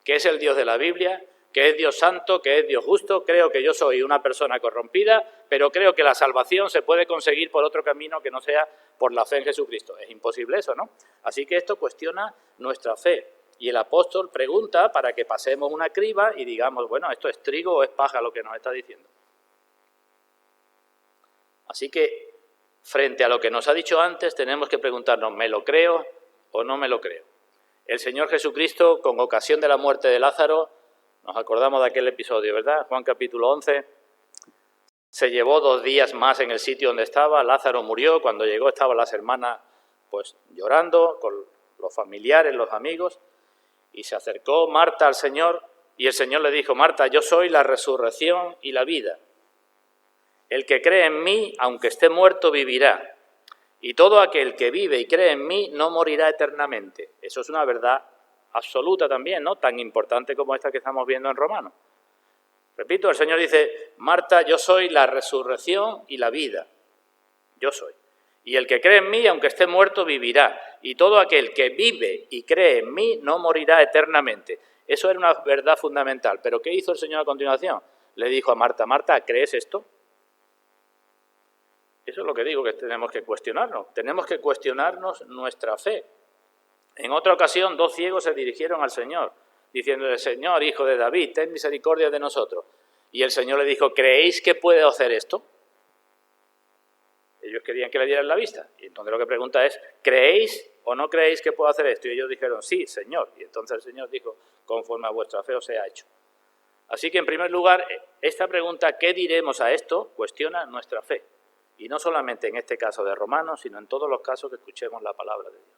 que es el Dios de la Biblia, que es Dios santo, que es Dios justo, creo que yo soy una persona corrompida, pero creo que la salvación se puede conseguir por otro camino que no sea por la fe en Jesucristo. Es imposible eso, ¿no? Así que esto cuestiona nuestra fe. Y el apóstol pregunta para que pasemos una criba y digamos, bueno, ¿esto es trigo o es paja lo que nos está diciendo? Así que, frente a lo que nos ha dicho antes, tenemos que preguntarnos, ¿me lo creo o no me lo creo? El Señor Jesucristo, con ocasión de la muerte de Lázaro, nos acordamos de aquel episodio, ¿verdad? Juan capítulo 11, se llevó 2 días más en el sitio donde estaba, Lázaro murió, cuando llegó estaban las hermanas pues llorando, con los familiares, los amigos, y se acercó Marta al Señor, y el Señor le dijo, Marta, yo soy la resurrección y la vida. El que cree en mí, aunque esté muerto, vivirá. Y todo aquel que vive y cree en mí no morirá eternamente. Eso es una verdad absoluta también, ¿no? Tan importante como esta que estamos viendo en Romanos. Repito, el Señor dice, Marta, yo soy la resurrección y la vida. Yo soy. Y el que cree en mí, aunque esté muerto, vivirá. Y todo aquel que vive y cree en mí no morirá eternamente. Eso era una verdad fundamental. ¿Pero qué hizo el Señor a continuación? Le dijo a Marta, Marta, ¿crees esto? Eso es lo que digo que tenemos que cuestionarnos. Tenemos que cuestionarnos nuestra fe. En otra ocasión, 2 ciegos se dirigieron al Señor, diciéndole, Señor, hijo de David, ten misericordia de nosotros. Y el Señor le dijo, ¿creéis que puedo hacer esto? Ellos querían que le dieran la vista. Y entonces lo que pregunta es, ¿creéis o no creéis que puedo hacer esto? Y ellos dijeron, sí, Señor. Y entonces el Señor dijo, conforme a vuestra fe os sea hecho. Así que, en primer lugar, esta pregunta, ¿qué diremos a esto?, cuestiona nuestra fe. Y no solamente en este caso de Romanos, sino en todos los casos que escuchemos la palabra de Dios.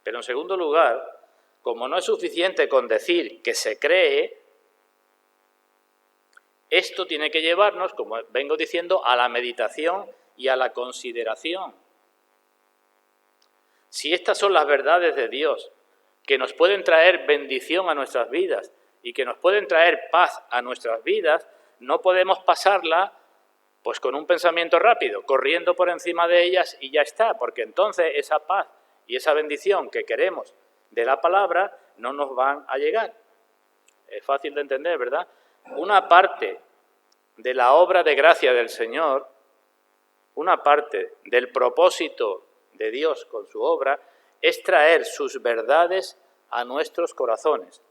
Pero en segundo lugar, como no es suficiente con decir que se cree, esto tiene que llevarnos, como vengo diciendo, a la meditación y a la consideración. Si estas son las verdades de Dios, que nos pueden traer bendición a nuestras vidas y que nos pueden traer paz a nuestras vidas, no podemos pasarla pues con un pensamiento rápido, corriendo por encima de ellas y ya está, porque entonces esa paz y esa bendición que queremos de la palabra no nos van a llegar. Es fácil de entender, ¿verdad? Una parte de la obra de gracia del Señor, una parte del propósito de Dios con su obra, es traer sus verdades a nuestros corazones.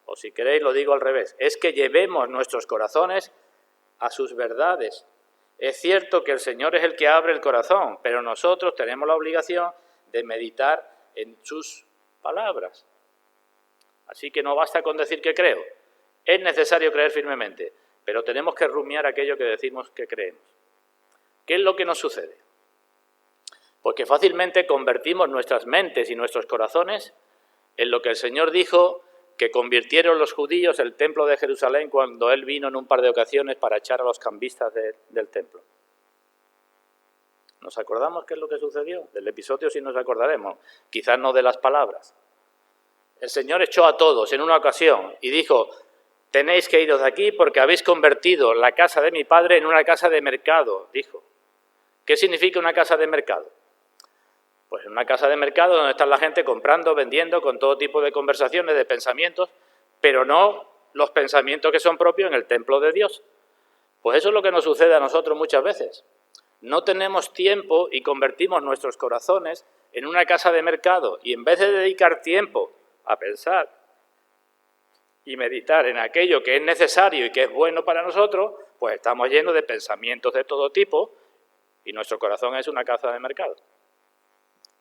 O si queréis lo digo al revés, es que llevemos nuestros corazones a sus verdades. Es cierto que el Señor es el que abre el corazón, pero nosotros tenemos la obligación de meditar en sus palabras. Así que no basta con decir que creo. Es necesario creer firmemente, pero tenemos que rumiar aquello que decimos que creemos. ¿Qué es lo que nos sucede? Pues que fácilmente convertimos nuestras mentes y nuestros corazones en lo que el Señor dijo que convirtieron los judíos el templo de Jerusalén cuando Él vino en un par de ocasiones para echar a los cambistas del templo. ¿Nos acordamos qué es lo que sucedió? Del episodio sí nos acordaremos, quizás no de las palabras. El Señor echó a todos en una ocasión y dijo, tenéis que iros de aquí porque habéis convertido la casa de mi padre en una casa de mercado, dijo. ¿Qué significa una casa de mercado? Pues una casa de mercado donde está la gente comprando, vendiendo, con todo tipo de conversaciones, de pensamientos, pero no los pensamientos que son propios en el templo de Dios. Pues eso es lo que nos sucede a nosotros muchas veces. No tenemos tiempo y convertimos nuestros corazones en una casa de mercado y en vez de dedicar tiempo a pensar y meditar en aquello que es necesario y que es bueno para nosotros, pues estamos llenos de pensamientos de todo tipo y nuestro corazón es una casa de mercado.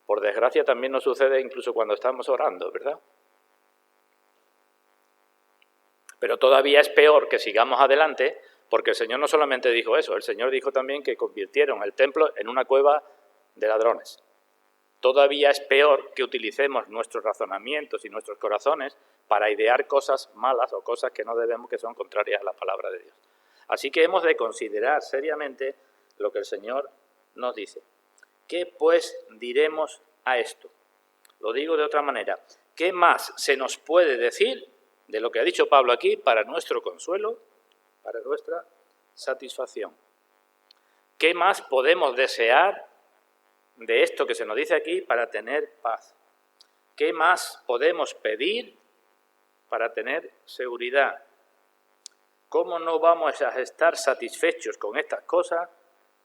Por desgracia también nos sucede incluso cuando estamos orando, ¿verdad? Pero todavía es peor que sigamos adelante, porque el Señor no solamente dijo eso, el Señor dijo también que convirtieron el templo en una cueva de ladrones. Todavía es peor que utilicemos nuestros razonamientos y nuestros corazones para idear cosas malas o cosas que no debemos, que son contrarias a la palabra de Dios. Así que hemos de considerar seriamente lo que el Señor nos dice. ¿Qué pues diremos a esto? Lo digo de otra manera. ¿Qué más se nos puede decir de lo que ha dicho Pablo aquí para nuestro consuelo, para nuestra satisfacción? ¿Qué más podemos desear de esto que se nos dice aquí para tener paz? ¿Qué más podemos pedir para tener seguridad? ¿Cómo no vamos a estar satisfechos con estas cosas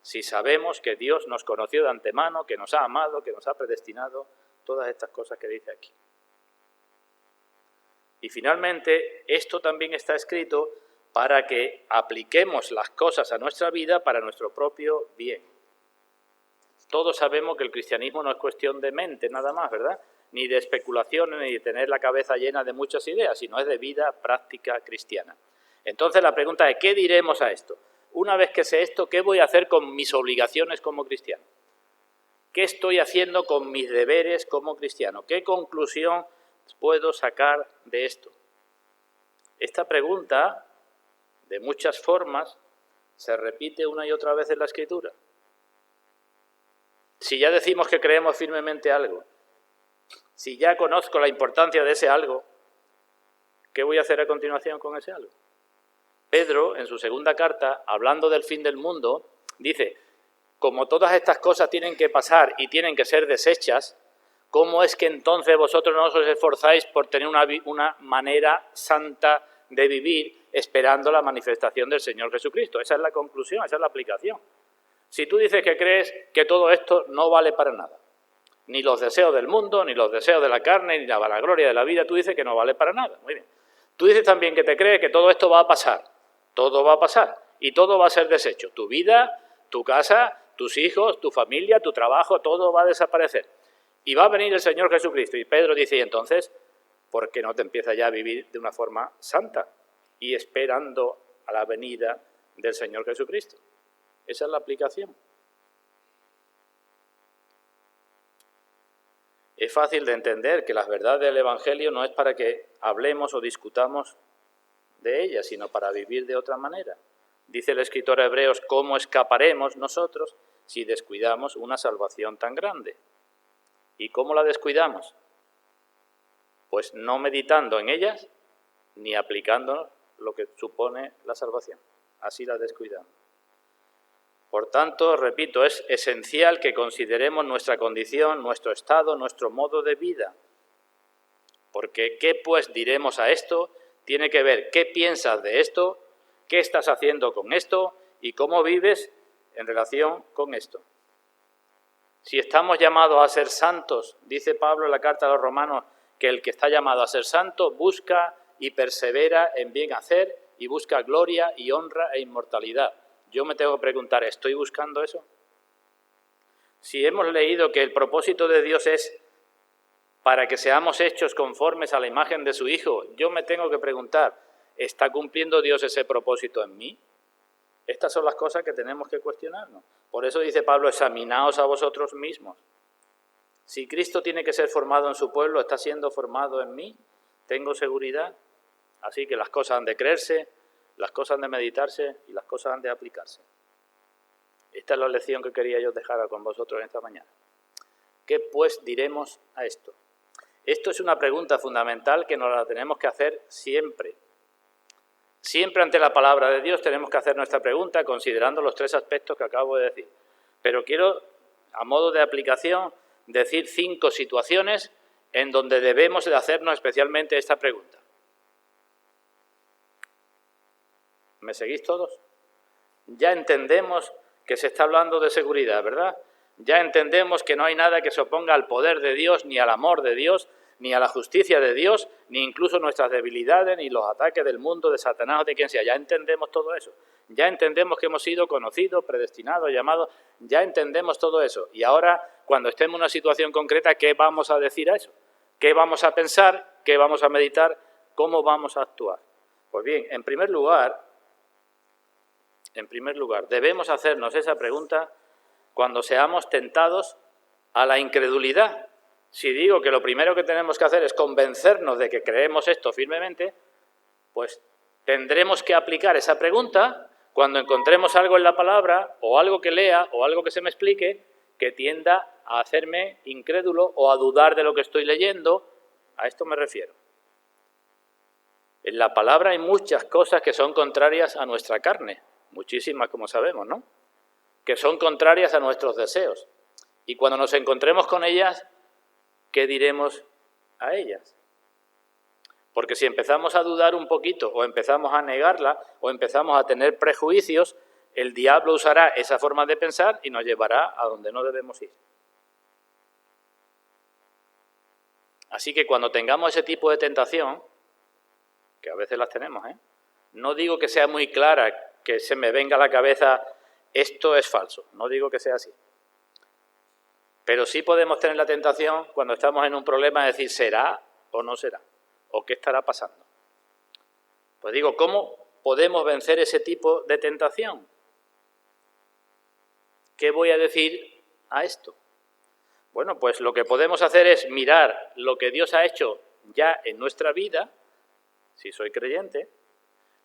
si sabemos que Dios nos conoció de antemano, que nos ha amado, que nos ha predestinado, todas estas cosas que dice aquí? Y finalmente, esto también está escrito para que apliquemos las cosas a nuestra vida para nuestro propio bien. Todos sabemos que el cristianismo no es cuestión de mente nada más, ¿verdad? Ni de especulaciones, ni de tener la cabeza llena de muchas ideas, sino es de vida práctica cristiana. Entonces la pregunta es, ¿qué diremos a esto? Una vez que sé esto, ¿qué voy a hacer con mis obligaciones como cristiano? ¿Qué estoy haciendo con mis deberes como cristiano? ¿Qué conclusión puedo sacar de esto? Esta pregunta, de muchas formas, se repite una y otra vez en la Escritura. Si ya decimos que creemos firmemente algo, si ya conozco la importancia de ese algo, ¿qué voy a hacer a continuación con ese algo? Pedro, en su segunda carta, hablando del fin del mundo, dice, como todas estas cosas tienen que pasar y tienen que ser deshechas, ¿cómo es que entonces vosotros no os esforzáis por tener una manera santa de vivir esperando la manifestación del Señor Jesucristo? Esa es la conclusión, esa es la aplicación. Si tú dices que crees que todo esto no vale para nada, ni los deseos del mundo, ni los deseos de la carne, ni la vanagloria de la vida, tú dices que no vale para nada. Muy bien. Tú dices también que te crees que todo esto va a pasar. Todo va a pasar y todo va a ser deshecho. Tu vida, tu casa, tus hijos, tu familia, tu trabajo, todo va a desaparecer. Y va a venir el Señor Jesucristo. Y Pedro dice, y entonces, ¿por qué no te empiezas ya a vivir de una forma santa y esperando a la venida del Señor Jesucristo? Esa es la aplicación. Es fácil de entender que las verdades del Evangelio no es para que hablemos o discutamos de ellas, sino para vivir de otra manera. Dice el escritor a Hebreos, ¿cómo escaparemos nosotros si descuidamos una salvación tan grande? ¿Y cómo la descuidamos? Pues no meditando en ellas, ni aplicando lo que supone la salvación. Así la descuidamos. Por tanto, repito, es esencial que consideremos nuestra condición, nuestro estado, nuestro modo de vida. Porque ¿qué pues diremos a esto? Tiene que ver qué piensas de esto, qué estás haciendo con esto y cómo vives en relación con esto. Si estamos llamados a ser santos, dice Pablo en la carta a los Romanos, que el que está llamado a ser santo busca y persevera en bien hacer y busca gloria y honra e inmortalidad. Yo me tengo que preguntar, ¿estoy buscando eso? Si hemos leído que el propósito de Dios es para que seamos hechos conformes a la imagen de su Hijo, yo me tengo que preguntar, ¿está cumpliendo Dios ese propósito en mí? Estas son las cosas que tenemos que cuestionarnos. Por eso dice Pablo, examinaos a vosotros mismos. Si Cristo tiene que ser formado en su pueblo, ¿está siendo formado en mí? ¿Tengo seguridad? Así que las cosas han de creerse, las cosas han de meditarse y las cosas han de aplicarse. Esta es la lección que quería yo dejar con vosotros esta mañana. ¿Qué pues diremos a esto? Esto es una pregunta fundamental que nos la tenemos que hacer siempre. Siempre ante la palabra de Dios tenemos que hacer nuestra pregunta considerando los 3 aspectos que acabo de decir. Pero quiero, a modo de aplicación, decir 5 situaciones en donde debemos de hacernos especialmente esta pregunta. ¿Me seguís todos? Ya entendemos que se está hablando de seguridad, ¿verdad? Ya entendemos que no hay nada que se oponga al poder de Dios, ni al amor de Dios, ni a la justicia de Dios, ni incluso nuestras debilidades, ni los ataques del mundo, de Satanás o de quien sea. Ya entendemos todo eso. Ya entendemos que hemos sido conocidos, predestinados, llamados. Ya entendemos todo eso. Y ahora, cuando estemos en una situación concreta, ¿qué vamos a decir a eso? ¿Qué vamos a pensar? ¿Qué vamos a meditar? ¿Cómo vamos a actuar? Pues bien, en primer lugar, debemos hacernos esa pregunta cuando seamos tentados a la incredulidad. Si digo que lo primero que tenemos que hacer es convencernos de que creemos esto firmemente, pues tendremos que aplicar esa pregunta cuando encontremos algo en la palabra, o algo que lea, o algo que se me explique, que tienda a hacerme incrédulo o a dudar de lo que estoy leyendo. A esto me refiero. En la palabra hay muchas cosas que son contrarias a nuestra carne, muchísimas como sabemos, ¿no? Que son contrarias a nuestros deseos. Y cuando nos encontremos con ellas, ¿qué diremos a ellas? Porque si empezamos a dudar un poquito, o empezamos a negarla, o empezamos a tener prejuicios, el diablo usará esa forma de pensar y nos llevará a donde no debemos ir. Así que cuando tengamos ese tipo de tentación, que a veces las tenemos, no digo que sea muy clara, que se me venga a la cabeza, esto es falso, no digo que sea así. Pero sí podemos tener la tentación, cuando estamos en un problema, de decir, ¿será o no será? ¿O qué estará pasando? Pues digo, ¿cómo podemos vencer ese tipo de tentación? ¿Qué voy a decir a esto? Bueno, pues lo que podemos hacer es mirar lo que Dios ha hecho ya en nuestra vida, si soy creyente,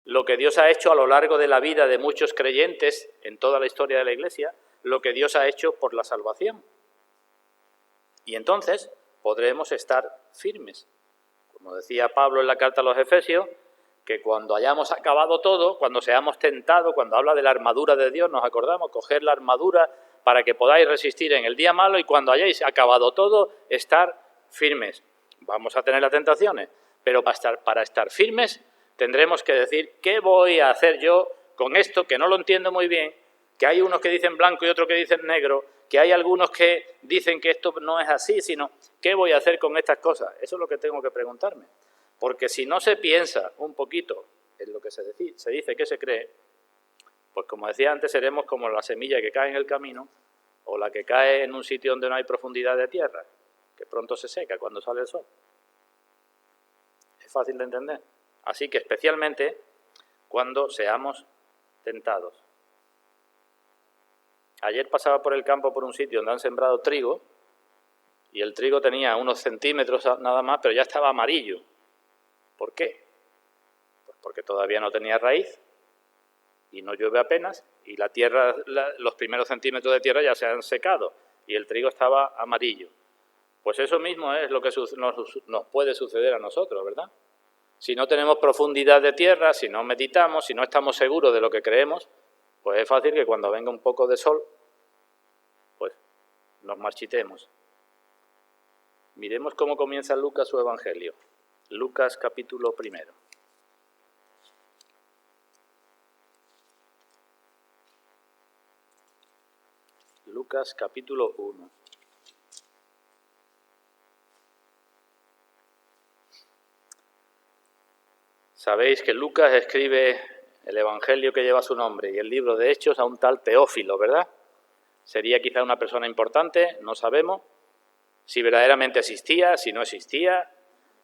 lo que Dios ha hecho a lo largo de la vida de muchos creyentes en toda la historia de la Iglesia, lo que Dios ha hecho por la salvación. Y entonces podremos estar firmes. Como decía Pablo en la carta a los Efesios, que cuando hayamos acabado todo, cuando seamos tentados, cuando habla de la armadura de Dios, nos acordamos, coger la armadura para que podáis resistir en el día malo y cuando hayáis acabado todo, estar firmes. Vamos a tener las tentaciones, pero para estar firmes tendremos que decir, ¿qué voy a hacer yo con esto que no lo entiendo muy bien? Que hay unos que dicen blanco y otros que dicen negro, que hay algunos que dicen que esto no es así, sino ¿qué voy a hacer con estas cosas? Eso es lo que tengo que preguntarme. Porque si no se piensa un poquito en lo que se dice que se cree, pues como decía antes, seremos como la semilla que cae en el camino o la que cae en un sitio donde no hay profundidad de tierra, que pronto se seca cuando sale el sol. Es fácil de entender. Así que especialmente cuando seamos tentados. Ayer pasaba por el campo por un sitio donde han sembrado trigo y el trigo tenía unos centímetros nada más, pero ya estaba amarillo. ¿Por qué? Pues porque todavía no tenía raíz y no llueve apenas y la tierra, los primeros centímetros de tierra ya se han secado y el trigo estaba amarillo. Pues eso mismo es lo que nos puede suceder a nosotros, ¿verdad? Si no tenemos profundidad de tierra, si no meditamos, si no estamos seguros de lo que creemos, pues es fácil que cuando venga un poco de sol, pues nos marchitemos. Miremos cómo comienza Lucas su Evangelio. Lucas capítulo 1. Lucas capítulo 1. Sabéis que Lucas escribe el Evangelio que lleva su nombre y el libro de Hechos a un tal Teófilo, ¿verdad? Sería quizá una persona importante, no sabemos si verdaderamente existía, si no existía,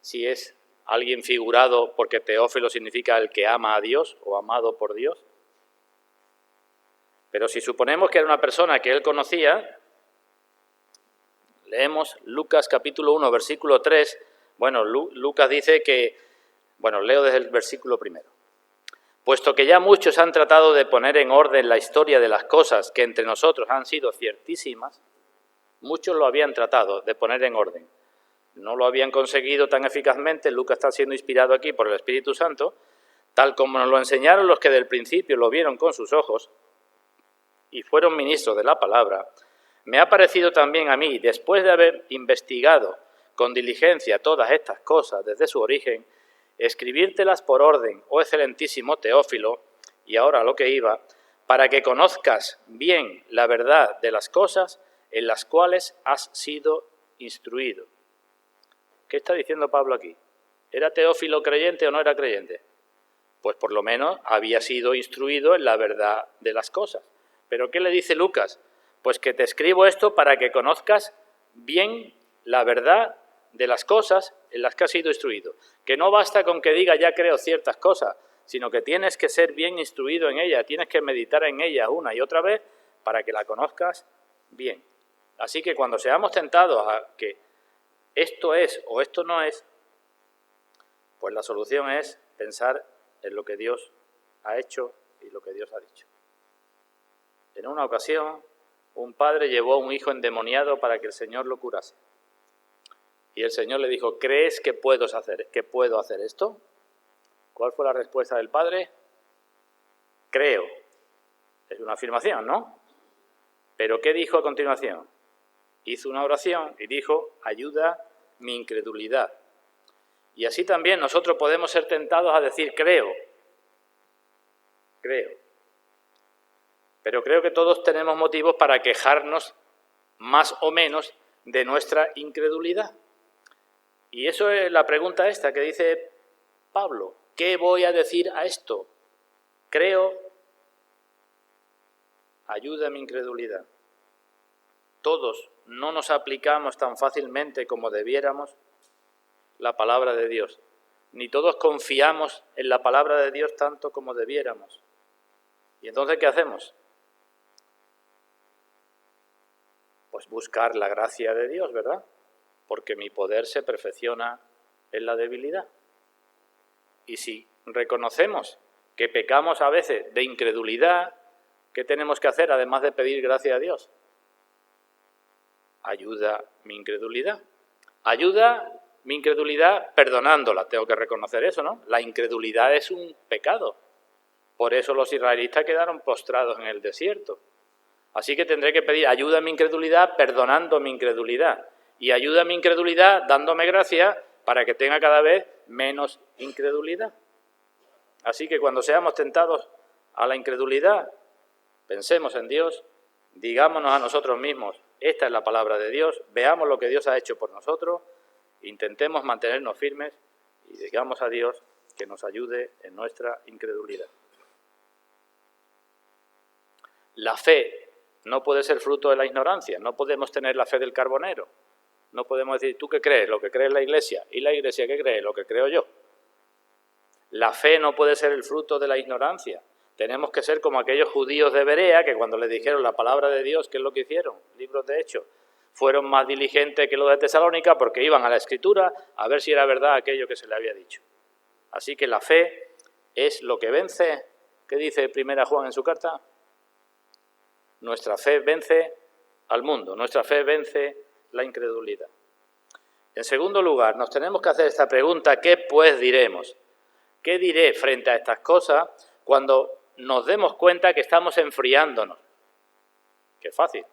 si es alguien figurado porque Teófilo significa el que ama a Dios o amado por Dios. Pero si suponemos que era una persona que él conocía, leemos Lucas capítulo 1, versículo 3. Bueno, Lucas dice que, leo desde el versículo 1. Puesto que ya muchos han tratado de poner en orden la historia de las cosas que entre nosotros han sido ciertísimas, muchos lo habían tratado de poner en orden. No lo habían conseguido tan eficazmente, Lucas está siendo inspirado aquí por el Espíritu Santo, tal como nos lo enseñaron los que del principio lo vieron con sus ojos y fueron ministros de la palabra, me ha parecido también a mí, después de haber investigado con diligencia todas estas cosas desde su origen, escribírtelas por orden, oh excelentísimo Teófilo, y ahora a lo que iba, para que conozcas bien la verdad de las cosas en las cuales has sido instruido. ¿Qué está diciendo Pablo aquí? ¿Era Teófilo creyente o no era creyente? Pues por lo menos había sido instruido en la verdad de las cosas. ¿Pero qué le dice Lucas? Pues que te escribo esto para que conozcas bien la verdad de las cosas en las que has sido instruido. Que no basta con que diga ya creo ciertas cosas, sino que tienes que ser bien instruido en ellas, tienes que meditar en ellas una y otra vez para que la conozcas bien. Así que cuando seamos tentados a que esto es o esto no es, pues la solución es pensar en lo que Dios ha hecho y lo que Dios ha dicho. En una ocasión, un padre llevó a un hijo endemoniado para que el Señor lo curase. Y el Señor le dijo, ¿crees que puedo hacer esto? ¿Cuál fue la respuesta del padre? Creo. Es una afirmación, ¿no? ¿Pero qué dijo a continuación? Hizo una oración y dijo, ayuda mi incredulidad. Y así también nosotros podemos ser tentados a decir, creo. Pero creo que todos tenemos motivos para quejarnos más o menos de nuestra incredulidad. Y eso es la pregunta esta que dice Pablo. ¿Qué voy a decir a esto? Creo, ayuda a mi incredulidad. Todos no nos aplicamos tan fácilmente como debiéramos la palabra de Dios. Ni todos confiamos en la palabra de Dios tanto como debiéramos. ¿Y entonces qué hacemos? Pues buscar la gracia de Dios, ¿verdad? Porque mi poder se perfecciona en la debilidad. Y si reconocemos que pecamos a veces de incredulidad, ¿qué tenemos que hacer además de pedir gracia a Dios? Ayuda mi incredulidad. Ayuda mi incredulidad perdonándola, tengo que reconocer eso, ¿no? La incredulidad es un pecado. Por eso los israelitas quedaron postrados en el desierto. Así que tendré que pedir ayuda a mi incredulidad perdonando mi incredulidad. Y ayuda a mi incredulidad dándome gracia para que tenga cada vez menos incredulidad. Así que cuando seamos tentados a la incredulidad, pensemos en Dios, digámonos a nosotros mismos, esta es la palabra de Dios, veamos lo que Dios ha hecho por nosotros, intentemos mantenernos firmes y digamos a Dios que nos ayude en nuestra incredulidad. La fe no puede ser fruto de la ignorancia, no podemos tener la fe del carbonero. No podemos decir, ¿tú qué crees? Lo que cree la Iglesia. ¿Y la Iglesia qué cree? Lo que creo yo. La fe no puede ser el fruto de la ignorancia. Tenemos que ser como aquellos judíos de Berea que cuando les dijeron la palabra de Dios, ¿qué es lo que hicieron? Libros de Hechos. Fueron más diligentes que los de Tesalónica porque iban a la Escritura a ver si era verdad aquello que se le había dicho. Así que la fe es lo que vence. ¿Qué dice 1 Juan en su carta? Nuestra fe vence al mundo. Nuestra fe vence la incredulidad. En segundo lugar, nos tenemos que hacer esta pregunta, ¿qué pues diremos? ¿Qué diré frente a estas cosas cuando nos demos cuenta que estamos enfriándonos? Qué fácil.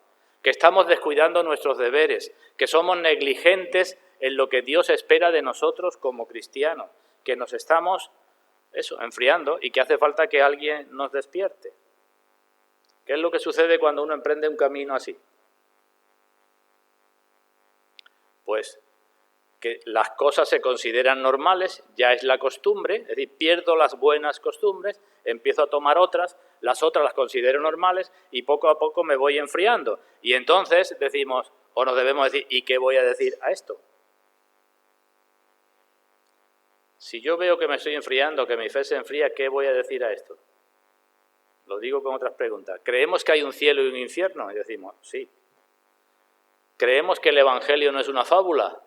Que estamos descuidando nuestros deberes, que somos negligentes en lo que Dios espera de nosotros como cristianos, que nos estamos enfriando y que hace falta que alguien nos despierte. ¿Qué es lo que sucede cuando uno emprende un camino así? Pues que las cosas se consideran normales, ya es la costumbre, es decir, pierdo las buenas costumbres, empiezo a tomar otras, las otras las considero normales y poco a poco me voy enfriando. Y entonces decimos, o nos debemos decir, ¿y qué voy a decir a esto? Si yo veo que me estoy enfriando, que mi fe se enfría, ¿qué voy a decir a esto? Lo digo con otras preguntas. ¿Creemos que hay un cielo y un infierno? Y decimos, sí. ¿Creemos que el Evangelio no es una fábula?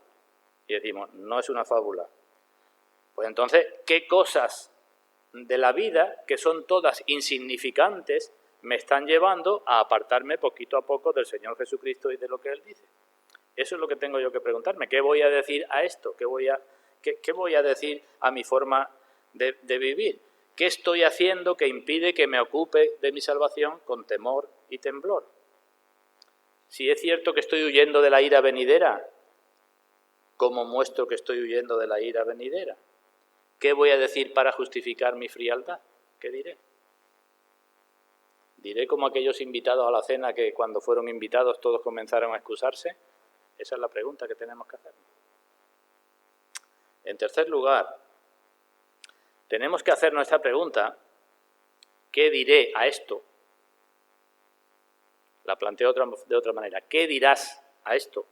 Y decimos, no es una fábula. Pues entonces, ¿qué cosas de la vida, que son todas insignificantes, me están llevando a apartarme poquito a poco del Señor Jesucristo y de lo que Él dice? Eso es lo que tengo yo que preguntarme. ¿Qué voy a decir a esto? ¿Qué voy a decir a mi forma de vivir? ¿Qué estoy haciendo que impide que me ocupe de mi salvación con temor y temblor? Si es cierto que estoy huyendo de la ira venidera, ¿cómo muestro que estoy huyendo de la ira venidera? ¿Qué voy a decir para justificar mi frialdad? ¿Qué diré? ¿Diré como aquellos invitados a la cena que cuando fueron invitados todos comenzaron a excusarse? Esa es la pregunta que tenemos que hacer. En tercer lugar, tenemos que hacernos esta pregunta: ¿qué diré a esto? La planteo de otra manera. ¿Qué dirás a esto?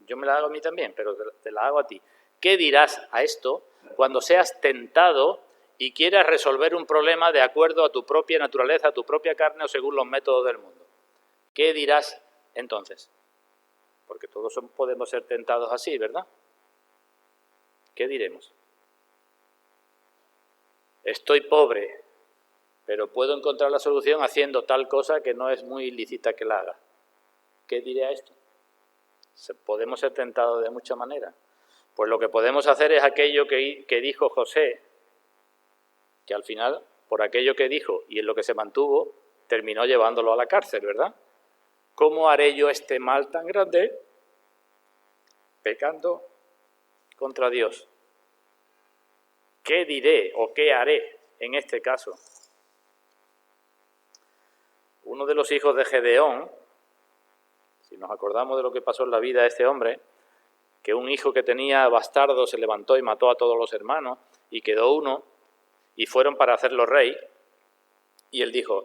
Yo me la hago a mí también, pero te la hago a ti. ¿Qué dirás a esto cuando seas tentado y quieras resolver un problema de acuerdo a tu propia naturaleza, a tu propia carne o según los métodos del mundo? ¿Qué dirás entonces? Porque todos podemos ser tentados así, ¿verdad? ¿Qué diremos? Estoy pobre, pero puedo encontrar la solución haciendo tal cosa que no es muy ilícita que la haga. ¿Qué diré a esto? Podemos ser tentados de muchas maneras. Pues lo que podemos hacer es aquello que dijo José, que al final, por aquello que dijo y en lo que se mantuvo, terminó llevándolo a la cárcel, ¿verdad? ¿Cómo haré yo este mal tan grande? Pecando contra Dios. ¿Qué diré o qué haré en este caso? Uno de los hijos de Gedeón, si nos acordamos de lo que pasó en la vida de este hombre, que un hijo que tenía bastardo se levantó y mató a todos los hermanos y quedó uno y fueron para hacerlo rey, y él dijo: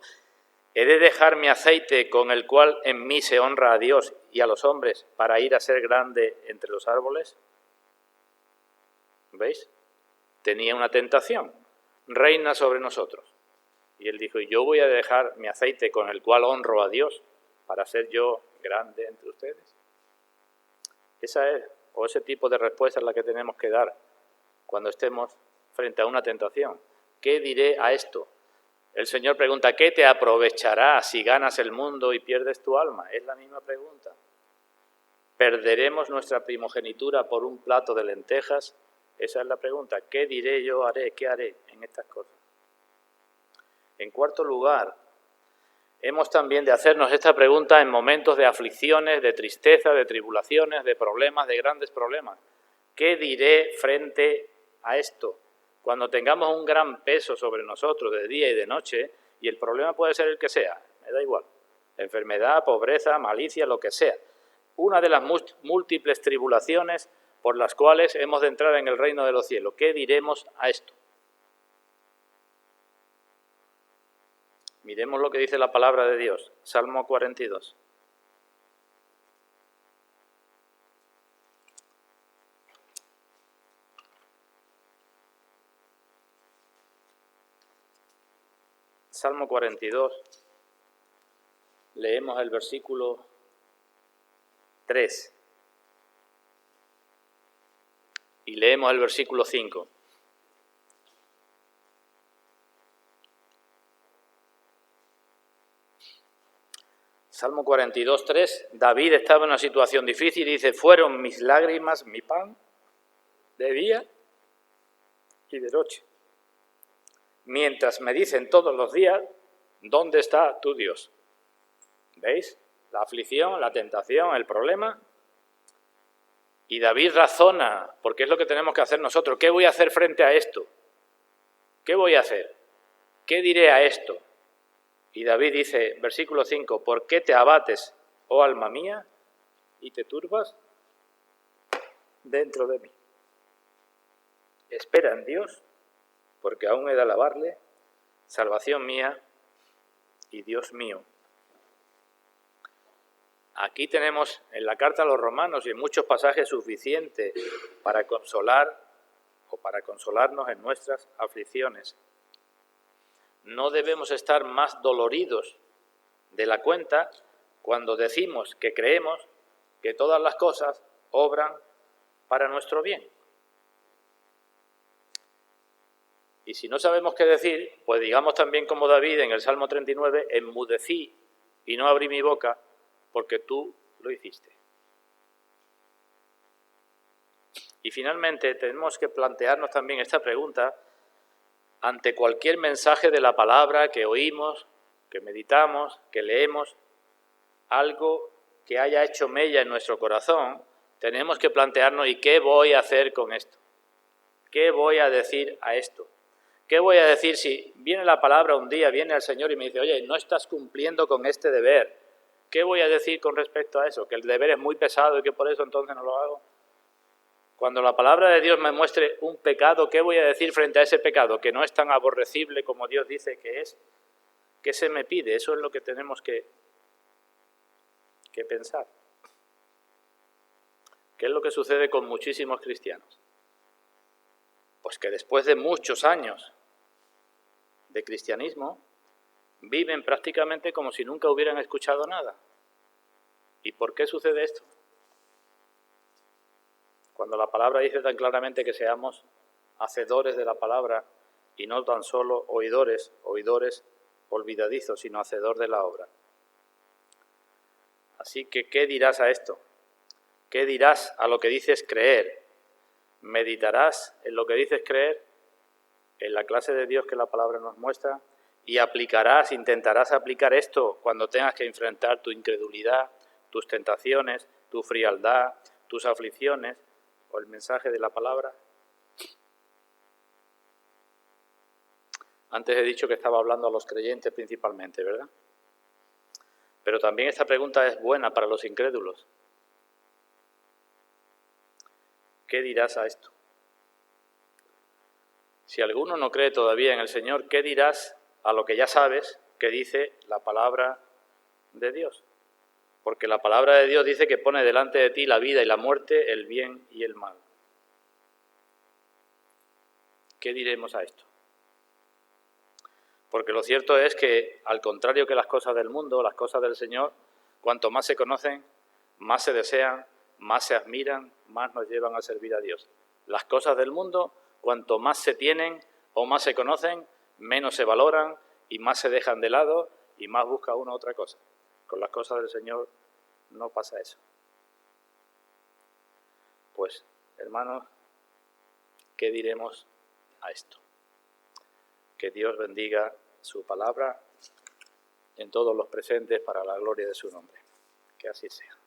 ¿he de dejar mi aceite con el cual en mí se honra a Dios y a los hombres para ir a ser grande entre los árboles? ¿Veis? Tenía una tentación, reina sobre nosotros. Y él dijo: yo voy a dejar mi aceite con el cual honro a Dios para ser yo grande entre ustedes. Esa es, o ese tipo de respuesta es la que tenemos que dar cuando estemos frente a una tentación. ¿Qué diré a esto? El Señor pregunta: ¿qué te aprovechará si ganas el mundo y pierdes tu alma? Es la misma pregunta. ¿Perderemos nuestra primogenitura por un plato de lentejas? Esa es la pregunta. ¿Qué diré yo, haré? ¿Qué haré en estas cosas? En cuarto lugar, hemos también de hacernos esta pregunta en momentos de aflicciones, de tristeza, de tribulaciones, de problemas, de grandes problemas. ¿Qué diré frente a esto? Cuando tengamos un gran peso sobre nosotros de día y de noche, y el problema puede ser el que sea, me da igual, enfermedad, pobreza, malicia, lo que sea, una de las múltiples tribulaciones por las cuales hemos de entrar en el reino de los cielos. ¿Qué diremos a esto? Miremos lo que dice la palabra de Dios, Salmo 42. Salmo 42, leemos el versículo 3 y leemos el versículo 5. Salmo 42, 3, David estaba en una situación difícil y dice: fueron mis lágrimas mi pan de día y de noche, mientras me dicen todos los días: ¿dónde está tu Dios? ¿Veis? La aflicción, la tentación, el problema. Y David razona, porque es lo que tenemos que hacer nosotros. ¿Qué voy a hacer frente a esto? ¿Qué voy a hacer? ¿Qué diré a esto? Y David dice, versículo 5, ¿por qué te abates, oh alma mía, y te turbas dentro de mí? Espera en Dios, porque aún he de alabarle, salvación mía y Dios mío. Aquí tenemos en la carta a los romanos y en muchos pasajes suficiente para consolar o para consolarnos en nuestras aflicciones. No debemos estar más doloridos de la cuenta cuando decimos que creemos que todas las cosas obran para nuestro bien. Y si no sabemos qué decir, pues digamos también como David en el Salmo 39, enmudecí y no abrí mi boca porque tú lo hiciste. Y finalmente tenemos que plantearnos también esta pregunta ante cualquier mensaje de la palabra que oímos, que meditamos, que leemos, algo que haya hecho mella en nuestro corazón, tenemos que plantearnos: ¿y qué voy a hacer con esto? ¿Qué voy a decir a esto? ¿Qué voy a decir si viene la palabra un día, viene el Señor y me dice: oye, no estás cumpliendo con este deber? ¿Qué voy a decir con respecto a eso? ¿Que el deber es muy pesado y que por eso entonces no lo hago? Cuando la palabra de Dios me muestre un pecado, ¿qué voy a decir frente a ese pecado? Que no es tan aborrecible como Dios dice que es. ¿Qué se me pide? Eso es lo que tenemos que pensar. ¿Qué es lo que sucede con muchísimos cristianos? Pues que después de muchos años de cristianismo, viven prácticamente como si nunca hubieran escuchado nada. ¿Y por qué sucede esto? Cuando la palabra dice tan claramente que seamos hacedores de la palabra y no tan solo oidores olvidadizos, sino hacedor de la obra. Así que, ¿qué dirás a esto? ¿Qué dirás a lo que dices creer? ¿Meditarás en lo que dices creer, en la clase de Dios que la palabra nos muestra? ¿Y intentarás aplicar esto cuando tengas que enfrentar tu incredulidad, tus tentaciones, tu frialdad, tus aflicciones o el mensaje de la palabra? Antes he dicho que estaba hablando a los creyentes principalmente, ¿verdad? Pero también esta pregunta es buena para los incrédulos. ¿Qué dirás a esto? Si alguno no cree todavía en el Señor, ¿qué dirás a lo que ya sabes que dice la palabra de Dios? Porque la palabra de Dios dice que pone delante de ti la vida y la muerte, el bien y el mal. ¿Qué diremos a esto? Porque lo cierto es que, al contrario que las cosas del mundo, las cosas del Señor, cuanto más se conocen, más se desean, más se admiran, más nos llevan a servir a Dios. Las cosas del mundo, cuanto más se tienen o más se conocen, menos se valoran y más se dejan de lado y más busca uno otra cosa. Con las cosas del Señor no pasa eso. Pues, hermanos, ¿qué diremos a esto? Que Dios bendiga su palabra en todos los presentes para la gloria de su nombre. Que así sea.